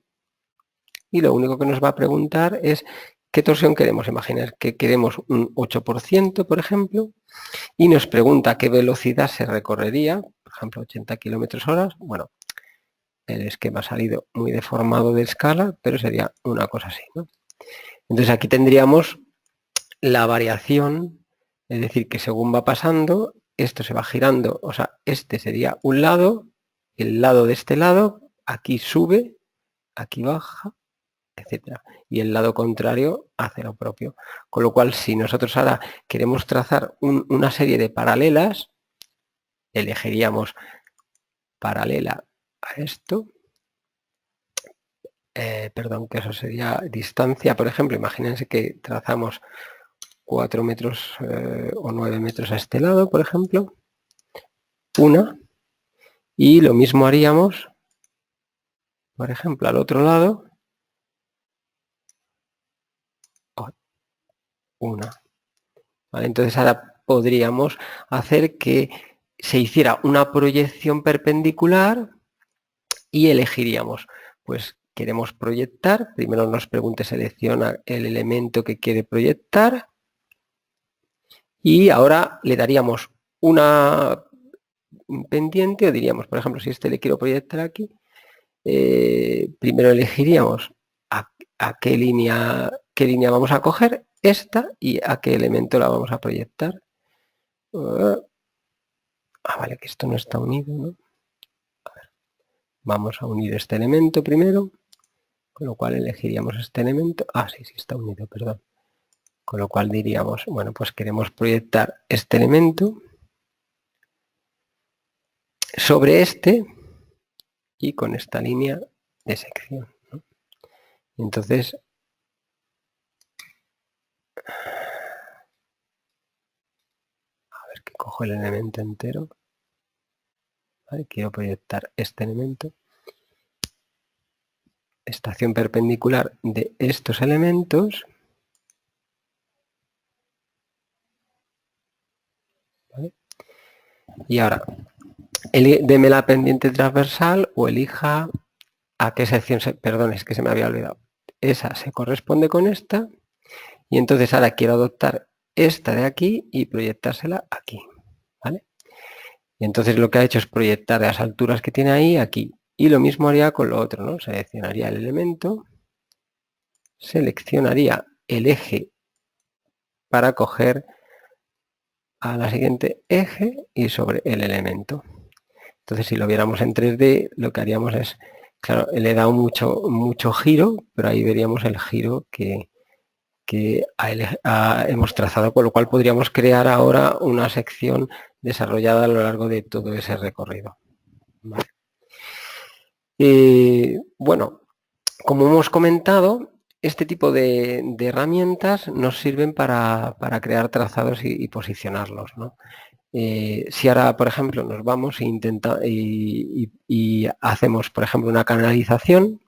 y lo único que nos va a preguntar es qué torsión queremos. Imaginar que queremos un 8%, por ejemplo, y nos pregunta qué velocidad se recorrería, por ejemplo, 80 km/h. Bueno, el esquema ha salido muy deformado de escala, pero sería una cosa así, ¿no? Entonces aquí tendríamos la variación, es decir, que según va pasando, esto se va girando, o sea, este sería un lado, el lado de este lado, aquí sube, aquí baja, etcétera. Y el lado contrario hace lo propio. Con lo cual, si nosotros ahora queremos trazar una serie de paralelas, elegiríamos paralela a esto, perdón, que eso sería distancia, por ejemplo, imagínense que trazamos 4 metros o 9 metros a este lado, por ejemplo, una, y lo mismo haríamos, por ejemplo, al otro lado, una. ¿Vale? Entonces ahora podríamos hacer que se hiciera una proyección perpendicular y elegiríamos, pues queremos proyectar, primero nos pregunte, selecciona el elemento que quiere proyectar, y ahora le daríamos una pendiente, o diríamos, por ejemplo, si este le quiero proyectar aquí, primero elegiríamos a qué línea vamos a coger, esta, y a qué elemento la vamos a proyectar. Vale, que esto no está unido, ¿no? A ver, vamos a unir este elemento primero, con lo cual elegiríamos este elemento. Sí, sí está unido, perdón. Con lo cual diríamos, bueno, pues queremos proyectar este elemento sobre este y con esta línea de sección, ¿no? Entonces, a ver que cojo el elemento entero. ¿Vale? Quiero proyectar este elemento. Estación perpendicular de estos elementos. ¿Vale? Y ahora, deme la pendiente transversal o elija a qué sección perdón, es que se me había olvidado. Esa se corresponde con esta, y entonces ahora quiero adoptar esta de aquí y proyectársela aquí, ¿vale? Y entonces lo que ha hecho es proyectar las alturas que tiene ahí aquí, y lo mismo haría con lo otro, ¿no? Seleccionaría el elemento, seleccionaría el eje para coger a la siguiente eje y sobre el elemento. Entonces, si lo viéramos en 3D, lo que haríamos es, claro, le he dado mucho giro, pero ahí veríamos el giro que hemos trazado, con lo cual podríamos crear ahora una sección desarrollada a lo largo de todo ese recorrido. ¿Vale? Bueno, como hemos comentado, este tipo de herramientas nos sirven para crear trazados y posicionarlos, ¿no? Si ahora, por ejemplo, nos vamos y hacemos, por ejemplo, una canalización,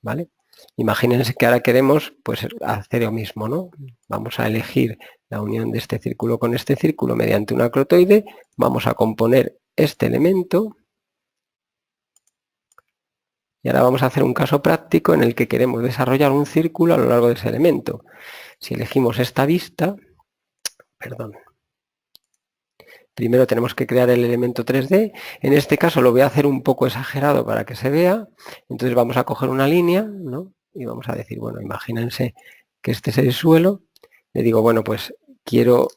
¿vale? Imagínense que ahora queremos pues hacer lo mismo, ¿no? Vamos a elegir la unión de este círculo con este círculo mediante una crotoide, vamos a componer este elemento, Y ahora vamos a hacer un caso práctico en el que queremos desarrollar un círculo a lo largo de ese elemento. Si elegimos esta vista, perdón, primero tenemos que crear el elemento 3D. En este caso lo voy a hacer un poco exagerado para que se vea. Entonces vamos a coger una línea, ¿no? Y vamos a decir, bueno, imagínense que este es el suelo. Le digo, bueno, pues quiero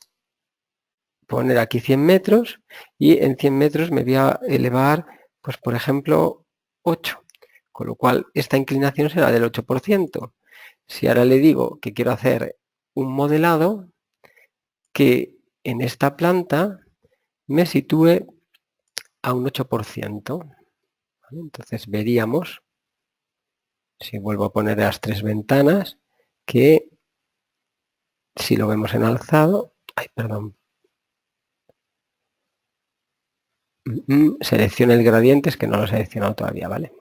poner aquí 100 metros y en 100 metros me voy a elevar, pues por ejemplo, 8. Con lo cual esta inclinación será del 8%. Si ahora le digo que quiero hacer un modelado que en esta planta me sitúe a un 8%. ¿Vale? Entonces veríamos, si vuelvo a poner las tres ventanas, que si lo vemos en alzado, seleccione el gradiente, es que no lo he seleccionado todavía, ¿vale?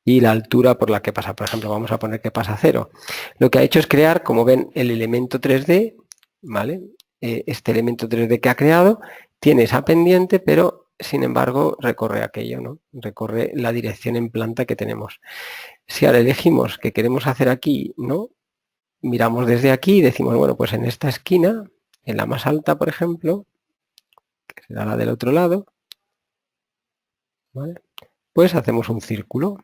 Y la altura por la que pasa, por ejemplo, vamos a poner que pasa 0. Lo que ha hecho es crear, como ven, el elemento 3D, ¿vale? Este elemento 3D que ha creado tiene esa pendiente, pero sin embargo recorre aquello, ¿no? Recorre la dirección en planta que tenemos. Si ahora elegimos que queremos hacer aquí, ¿no? Miramos desde aquí y decimos, bueno, pues en esta esquina, en la más alta, por ejemplo, que será la del otro lado, ¿vale? Pues hacemos un círculo.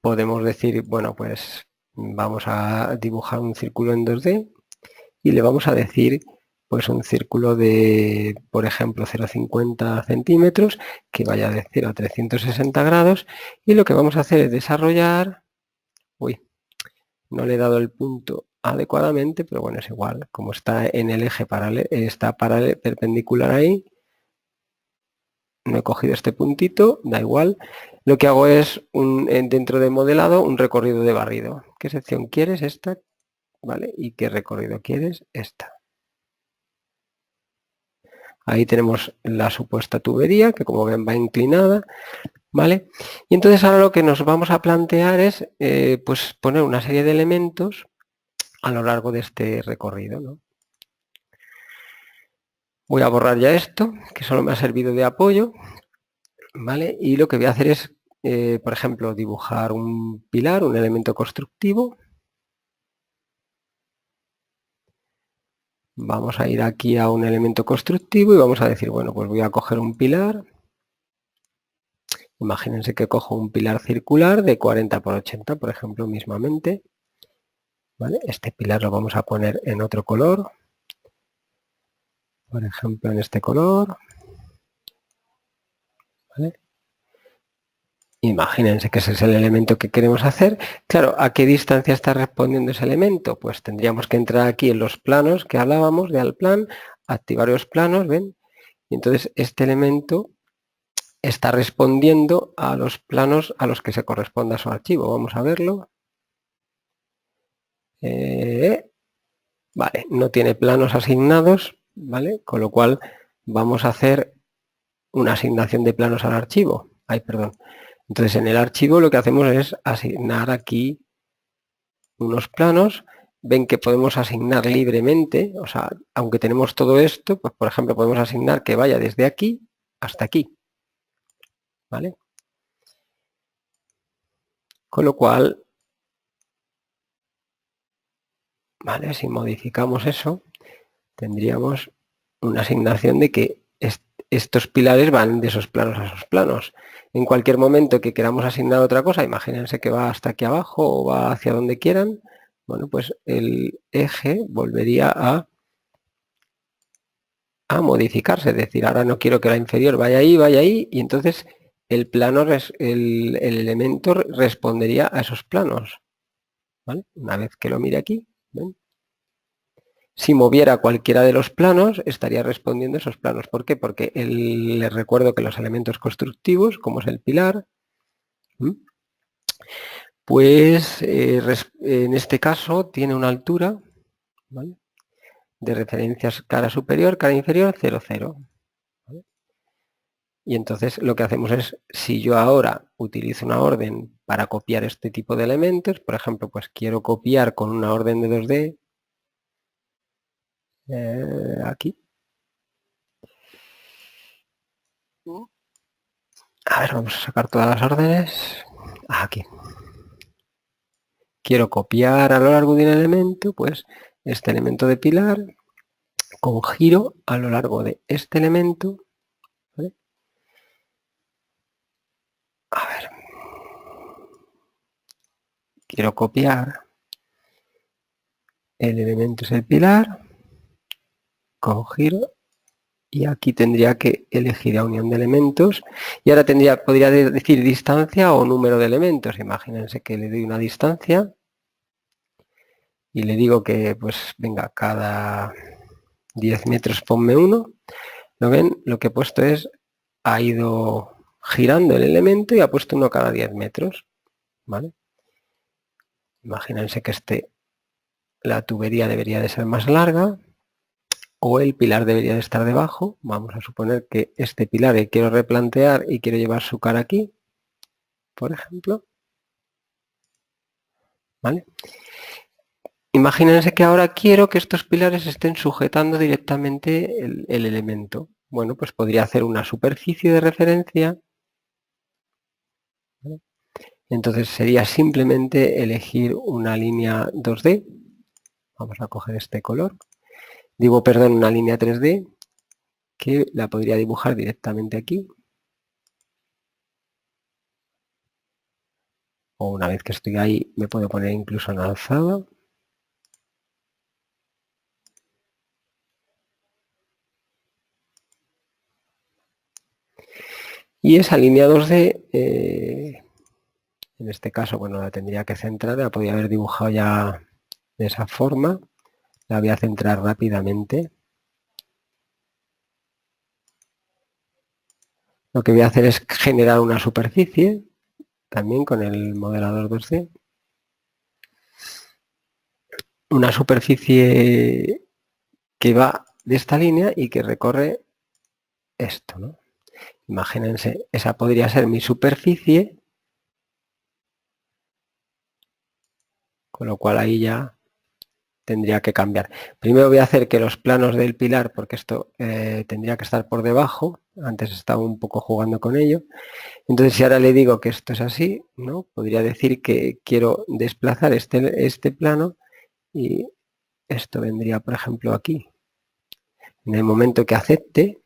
Podemos decir, bueno, pues vamos a dibujar un círculo en 2D y le vamos a decir pues un círculo de, por ejemplo, 0,50 centímetros que vaya de 0 a 360 grados y lo que vamos a hacer es desarrollar, no le he dado el punto adecuadamente, pero bueno, es igual, como está en el eje paralelo, está perpendicular ahí, no he cogido este puntito, da igual. Lo que hago es, dentro de modelado, un recorrido de barrido. ¿Qué sección quieres? Esta, ¿vale? ¿Y qué recorrido quieres? Esta. Ahí tenemos la supuesta tubería, que como ven va inclinada, ¿vale? Y entonces ahora lo que nos vamos a plantear es, pues poner una serie de elementos a lo largo de este recorrido, ¿no? Voy a borrar ya esto, que solo me ha servido de apoyo, ¿vale? Y lo que voy a hacer es, por ejemplo, dibujar un pilar, un elemento constructivo. Vamos a ir aquí a un elemento constructivo y vamos a decir, bueno, pues voy a coger un pilar. Imagínense que cojo un pilar circular de 40 por 80, por ejemplo, mismamente. ¿Vale? Este pilar lo vamos a poner en otro color. Por ejemplo, en este color. ¿Vale? Imagínense que ese es el elemento que queremos hacer. Claro, ¿a qué distancia está respondiendo ese elemento? Pues tendríamos que entrar aquí en los planos que hablábamos de Allplan, activar los planos, ¿ven? Y entonces este elemento está respondiendo a los planos a los que se corresponda su archivo. Vamos a verlo. Vale, no tiene planos asignados, ¿vale? Con lo cual vamos a hacer una asignación de planos al archivo. Ay, perdón. Entonces en el archivo lo que hacemos es asignar aquí unos planos. Ven que podemos asignar libremente, o sea, aunque tenemos todo esto, pues por ejemplo podemos asignar que vaya desde aquí hasta aquí. ¿Vale? Con lo cual, ¿vale? Si modificamos eso, tendríamos una asignación de que estos pilares van de esos planos a esos planos. En cualquier momento que queramos asignar otra cosa, imagínense que va hasta aquí abajo o va hacia donde quieran, bueno, pues el eje volvería a modificarse, es decir, ahora no quiero que la inferior vaya ahí, y entonces el plano, el elemento respondería a esos planos. ¿Vale? Una vez que lo mire aquí, ¿ven? Si moviera cualquiera de los planos, estaría respondiendo a esos planos. ¿Por qué? Porque les recuerdo que los elementos constructivos, como es el pilar, pues en este caso tiene una altura, ¿vale?, de referencias cara superior, cara inferior, 0, 0. ¿Vale? Y entonces lo que hacemos es, si yo ahora utilizo una orden para copiar este tipo de elementos, por ejemplo, pues quiero copiar con una orden de 2D, aquí. A ver, vamos a sacar todas las órdenes. Aquí. Quiero copiar a lo largo de un elemento, pues este elemento de pilar con giro a lo largo de este elemento. ¿Vale? A ver. Quiero copiar el elemento es el pilar con giro y aquí tendría que elegir la unión de elementos y ahora podría decir distancia o número de elementos. Imagínense que le doy una distancia y le digo que pues venga, cada 10 metros ponme uno. ¿Lo ven? Lo que he puesto es, ha ido girando el elemento y ha puesto uno cada 10 metros. ¿Vale? Imagínense que la tubería debería de ser más larga o el pilar debería de estar debajo. Vamos a suponer que este pilar que quiero replantear y quiero llevar su cara aquí, por ejemplo. ¿Vale? Imagínense que ahora quiero que estos pilares estén sujetando directamente el elemento. Bueno, pues podría hacer una superficie de referencia. ¿Vale? Entonces sería simplemente elegir una línea 2D. Vamos a coger este color. Digo, perdón, una línea 3D que la podría dibujar directamente aquí. O una vez que estoy ahí me puedo poner incluso en alzada. Y esa línea 2D, en este caso, bueno, la tendría que centrar, la podría haber dibujado ya de esa forma. La voy a centrar rápidamente. Lo que voy a hacer es generar una superficie, también con el modelador 2D. Una superficie que va de esta línea y que recorre esto, ¿no? Imagínense, esa podría ser mi superficie, con lo cual ahí ya tendría que cambiar. Primero voy a hacer que los planos del pilar, porque esto tendría que estar por debajo, antes estaba un poco jugando con ello. Entonces, si ahora le digo que esto es así, ¿no? Podría decir que quiero desplazar este plano y esto vendría, por ejemplo, aquí. En el momento que acepte,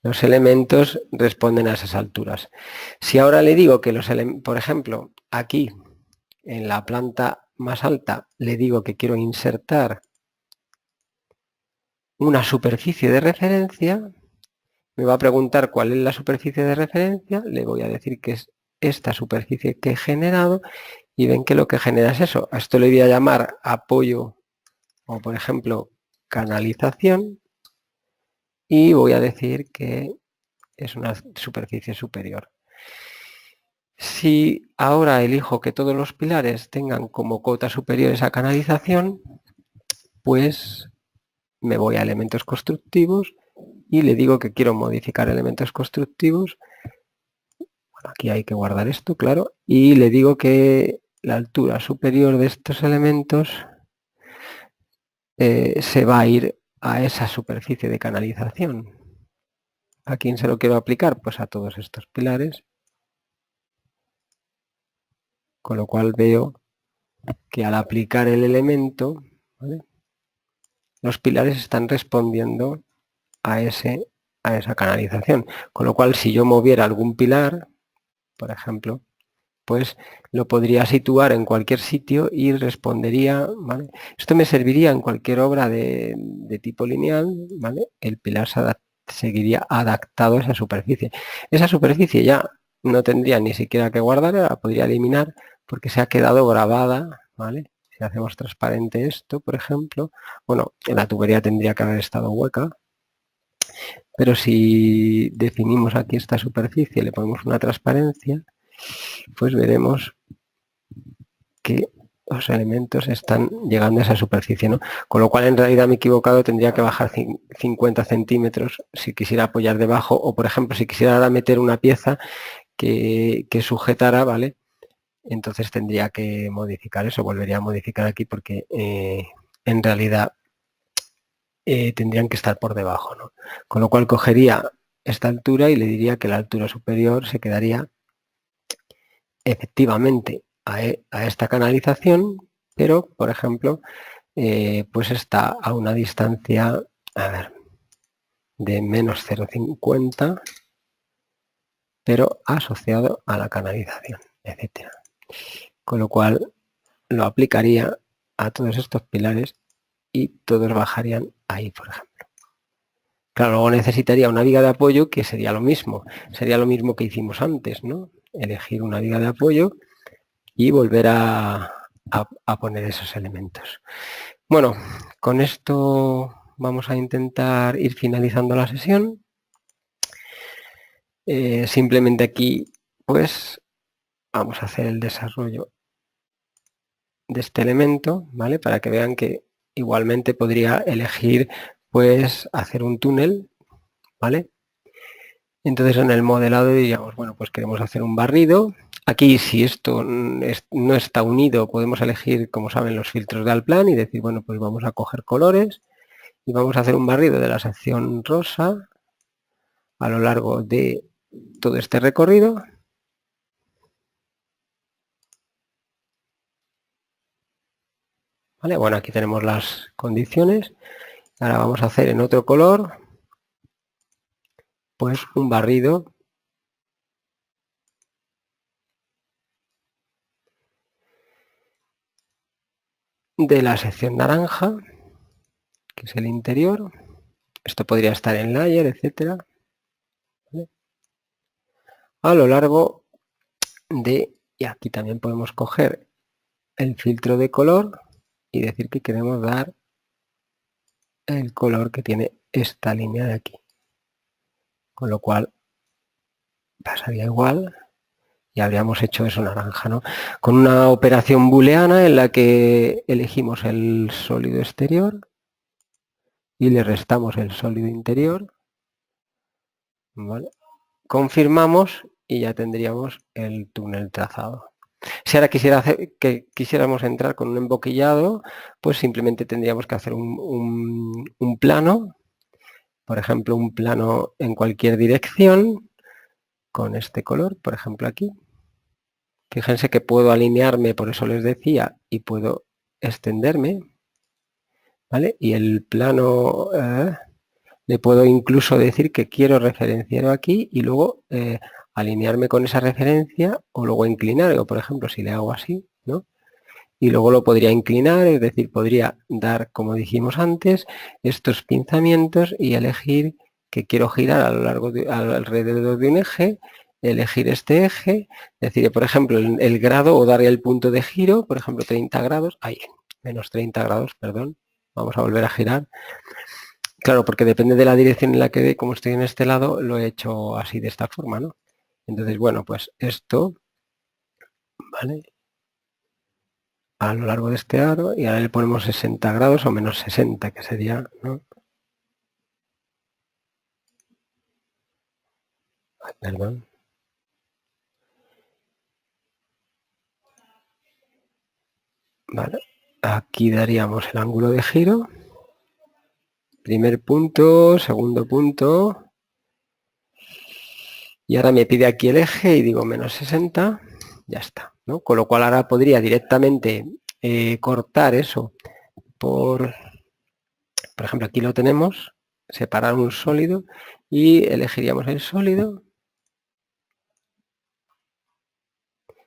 los elementos responden a esas alturas. Si ahora le digo que por ejemplo, aquí en la planta más alta le digo que quiero insertar una superficie de referencia, me va a preguntar cuál es la superficie de referencia, le voy a decir que es esta superficie que he generado y ven que lo que genera es eso. A esto le voy a llamar apoyo o por ejemplo canalización y voy a decir que es una superficie superior. Si ahora elijo que todos los pilares tengan como cota superior esa canalización, pues me voy a elementos constructivos y le digo que quiero modificar elementos constructivos. Bueno, aquí hay que guardar esto, claro, y le digo que la altura superior de estos elementos se va a ir a esa superficie de canalización. ¿A quién se lo quiero aplicar? Pues a todos estos pilares. Con lo cual veo que al aplicar el elemento, ¿vale?, los pilares están respondiendo a esa canalización. Con lo cual, si yo moviera algún pilar, por ejemplo, pues lo podría situar en cualquier sitio y respondería, ¿vale? Esto me serviría en cualquier obra de tipo lineal, ¿vale? El pilar seguiría adaptado a esa superficie. Esa superficie ya no tendría ni siquiera que guardarla, la podría eliminar porque se ha quedado grabada, ¿vale? Si hacemos transparente esto, por ejemplo, bueno, en la tubería tendría que haber estado hueca, pero si definimos aquí esta superficie, le ponemos una transparencia, pues veremos que los elementos están llegando a esa superficie, ¿no? Con lo cual en realidad me he equivocado, tendría que bajar 50 centímetros si quisiera apoyar debajo o por ejemplo si quisiera ahora meter una pieza que sujetara, ¿vale?, entonces tendría que modificar eso, volvería a modificar aquí porque en realidad tendrían que estar por debajo, ¿no? Con lo cual cogería esta altura y le diría que la altura superior se quedaría efectivamente a esta canalización, pero, por ejemplo, pues está a una distancia, a ver, de menos 0,50, pero asociado a la canalización, etcétera. Con lo cual lo aplicaría a todos estos pilares y todos bajarían ahí, por ejemplo. Claro, luego necesitaría una viga de apoyo que sería lo mismo que hicimos antes, ¿no? Elegir una viga de apoyo y volver a poner esos elementos. Bueno, con esto vamos a intentar ir finalizando la sesión. Simplemente aquí, pues, vamos a hacer el desarrollo de este elemento, ¿vale? Para que vean que igualmente podría elegir, pues, hacer un túnel, ¿vale? Entonces en el modelado diríamos, bueno, pues queremos hacer un barrido. Aquí, si esto no está unido, podemos elegir, como saben, los filtros de Allplan y decir, bueno, pues vamos a coger colores y vamos a hacer un barrido de la sección rosa a lo largo de todo este recorrido. ¿Vale? Bueno, aquí tenemos las condiciones. Ahora vamos a hacer en otro color, pues un barrido de la sección naranja, que es el interior. Esto podría estar en layer, etcétera, ¿vale? A lo largo de, y aquí también podemos coger el filtro de color y decir que queremos dar el color que tiene esta línea de aquí, con lo cual pasaría igual y habríamos hecho eso naranja, ¿no? Con una operación booleana en la que elegimos el sólido exterior y le restamos el sólido interior, ¿vale? Confirmamos y ya tendríamos el túnel trazado. Si ahora quisiéramos entrar con un emboquillado, pues simplemente tendríamos que hacer un plano, por ejemplo, un plano en cualquier dirección, con este color, por ejemplo aquí. Fíjense que puedo alinearme, por eso les decía, y puedo extenderme, ¿vale? Y el plano, le puedo incluso decir que quiero referenciarlo aquí y luego alinearme con esa referencia o luego inclinar, o por ejemplo, si le hago así, ¿no? Y luego lo podría inclinar, es decir, podría dar, como dijimos antes, estos pinzamientos y elegir que quiero girar a lo largo alrededor de un eje, elegir este eje, decir, por ejemplo, el grado o darle el punto de giro, por ejemplo, 30 grados, ahí, menos 30 grados, perdón, vamos a volver a girar. Claro, porque depende de la dirección en la que dé, como estoy en este lado, lo he hecho así de esta forma, ¿no? Entonces, bueno, pues esto, ¿vale? A lo largo de este aro y ahora le ponemos 60 grados o menos 60, que sería, ¿no? Ay, perdón. Vale. Aquí daríamos el ángulo de giro. Primer punto, segundo punto. Y ahora me pide aquí el eje y digo menos 60. Ya está, ¿no? Con lo cual ahora podría directamente cortar eso por ejemplo, aquí lo tenemos, separar un sólido y elegiríamos el sólido.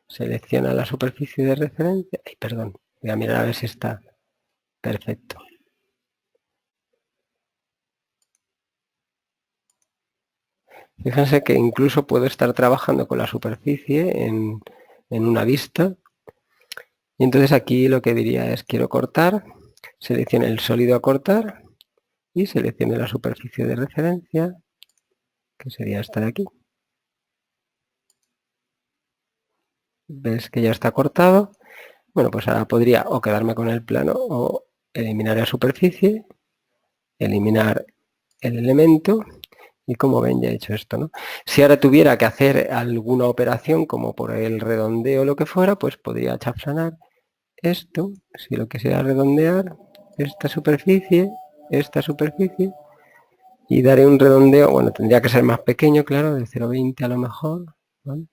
Selecciona la superficie de referencia. Ay, perdón, voy a mirar a ver si está perfecto. Fíjense que incluso puedo estar trabajando con la superficie en una vista. Y entonces aquí lo que diría es quiero cortar, seleccione el sólido a cortar y seleccione la superficie de referencia, que sería esta de aquí. Ves que ya está cortado. Bueno, pues ahora podría o quedarme con el plano o eliminar la superficie, eliminar el elemento Y como ven, ya he hecho esto, ¿no? Si ahora tuviera que hacer alguna operación, como por el redondeo o lo que fuera, pues podría chaflanar esto, si lo quisiera redondear, esta superficie, y daré un redondeo, bueno, tendría que ser más pequeño, claro, de 0,20 a lo mejor, ¿vale?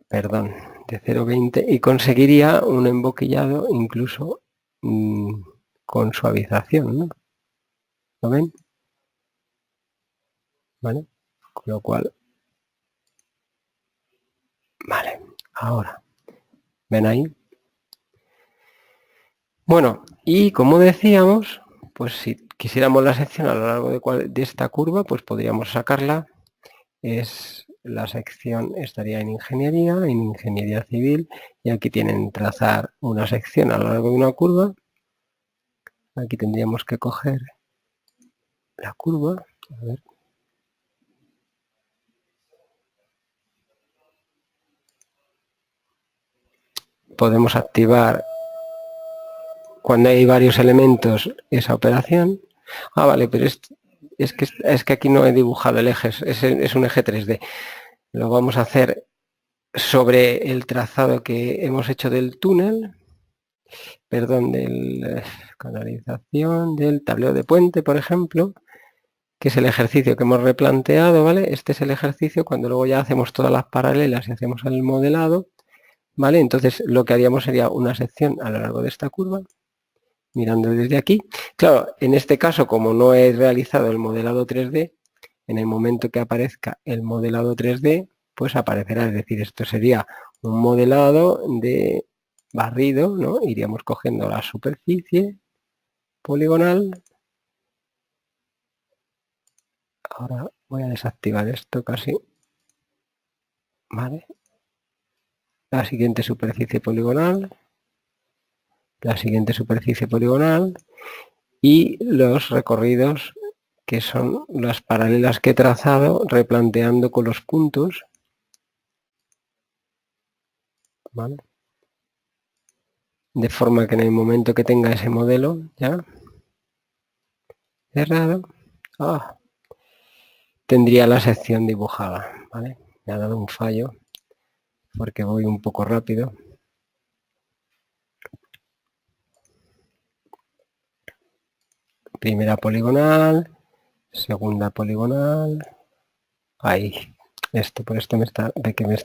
Perdón, de 0,20 y conseguiría un emboquillado incluso con suavización, ¿no? ¿Lo ven? ¿Vale? Con lo cual, vale, ahora, ¿ven ahí? Bueno, y como decíamos, pues si quisiéramos la sección a lo largo de esta curva, pues podríamos sacarla. Es la sección, estaría en ingeniería civil, y aquí tienen trazar una sección a lo largo de una curva. Aquí tendríamos que coger la curva, a ver. Podemos activar cuando hay varios elementos esa operación. Ah, vale, pero es que aquí no he dibujado el eje, es un eje 3D. Lo vamos a hacer sobre el trazado que hemos hecho del túnel, perdón, de canalización, del tablero de puente, por ejemplo, que es el ejercicio que hemos replanteado, ¿vale? Este es el ejercicio cuando luego ya hacemos todas las paralelas y hacemos el modelado, ¿vale? Entonces lo que haríamos sería una sección a lo largo de esta curva, mirando desde aquí. Claro, en este caso, como no he realizado el modelado 3D, en el momento que aparezca el modelado 3D, pues aparecerá, es decir, esto sería un modelado de barrido, ¿no? Iríamos cogiendo la superficie poligonal. Ahora voy a desactivar esto casi, ¿vale? La siguiente superficie poligonal, la siguiente superficie poligonal y los recorridos que son las paralelas que he trazado replanteando con los puntos, ¿vale? De forma que en el momento que tenga ese modelo ya cerrado, tendría la sección dibujada, ¿vale? Me ha dado un fallo porque voy un poco rápido. Primera poligonal, segunda poligonal, ahí. Por esto me está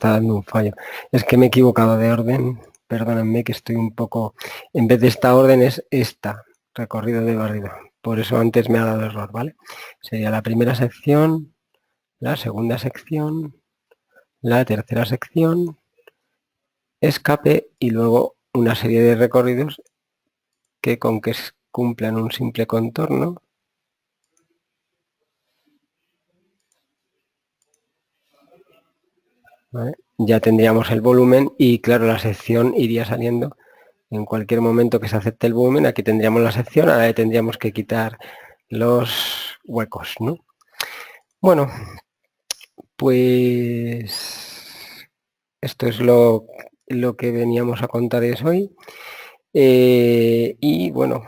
dando un fallo. Es que me he equivocado de orden, perdónenme que estoy un poco, en vez de esta orden es esta, recorrido de barrido. Por eso antes me ha dado error, ¿vale? Sería la primera sección, la segunda sección, la tercera sección, escape y luego una serie de recorridos que con que cumplan un simple contorno, ¿vale? Ya tendríamos el volumen y claro, la sección iría saliendo en cualquier momento que se acepte el volumen. Aquí tendríamos la sección, ahora le tendríamos que quitar los huecos, ¿no? Bueno, pues esto es lo que veníamos a contarles hoy. Y bueno,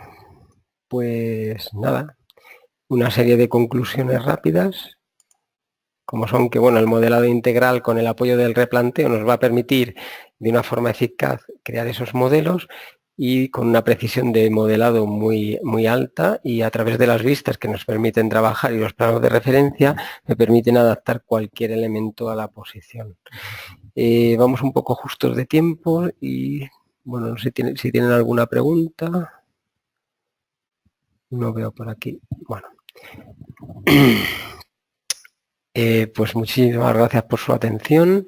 pues nada, una serie de conclusiones rápidas, como son que bueno, el modelado integral con el apoyo del replanteo nos va a permitir de una forma eficaz crear esos modelos y con una precisión de modelado muy, muy alta, y a través de las vistas que nos permiten trabajar y los planos de referencia me permiten adaptar cualquier elemento a la posición. Vamos un poco justos de tiempo y bueno, no sé si tienen alguna pregunta. No veo por aquí. Bueno. Pues muchísimas gracias por su atención.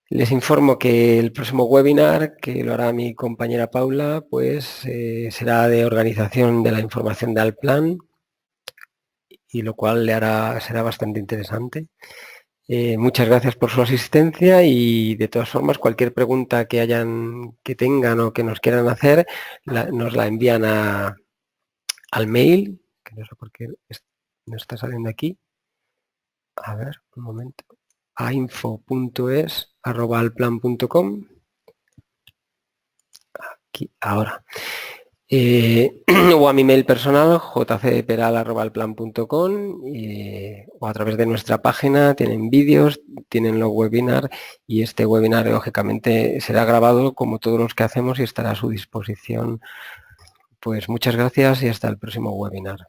Les informo que el próximo webinar, que lo hará mi compañera Paula, pues será de organización de la información de Allplan, y lo cual será bastante interesante. Muchas gracias por su asistencia y de todas formas cualquier pregunta que tengan o que nos quieran hacer, nos la envían al mail, que no sé por qué no está saliendo aquí. A ver, un momento. A info.es@alplan.com. Aquí, ahora. O a mi mail personal, jcperal@alplan.com, o a través de nuestra página. Tienen vídeos, tienen los webinars, y este webinar lógicamente será grabado como todos los que hacemos y estará a su disposición. Pues muchas gracias y hasta el próximo webinar.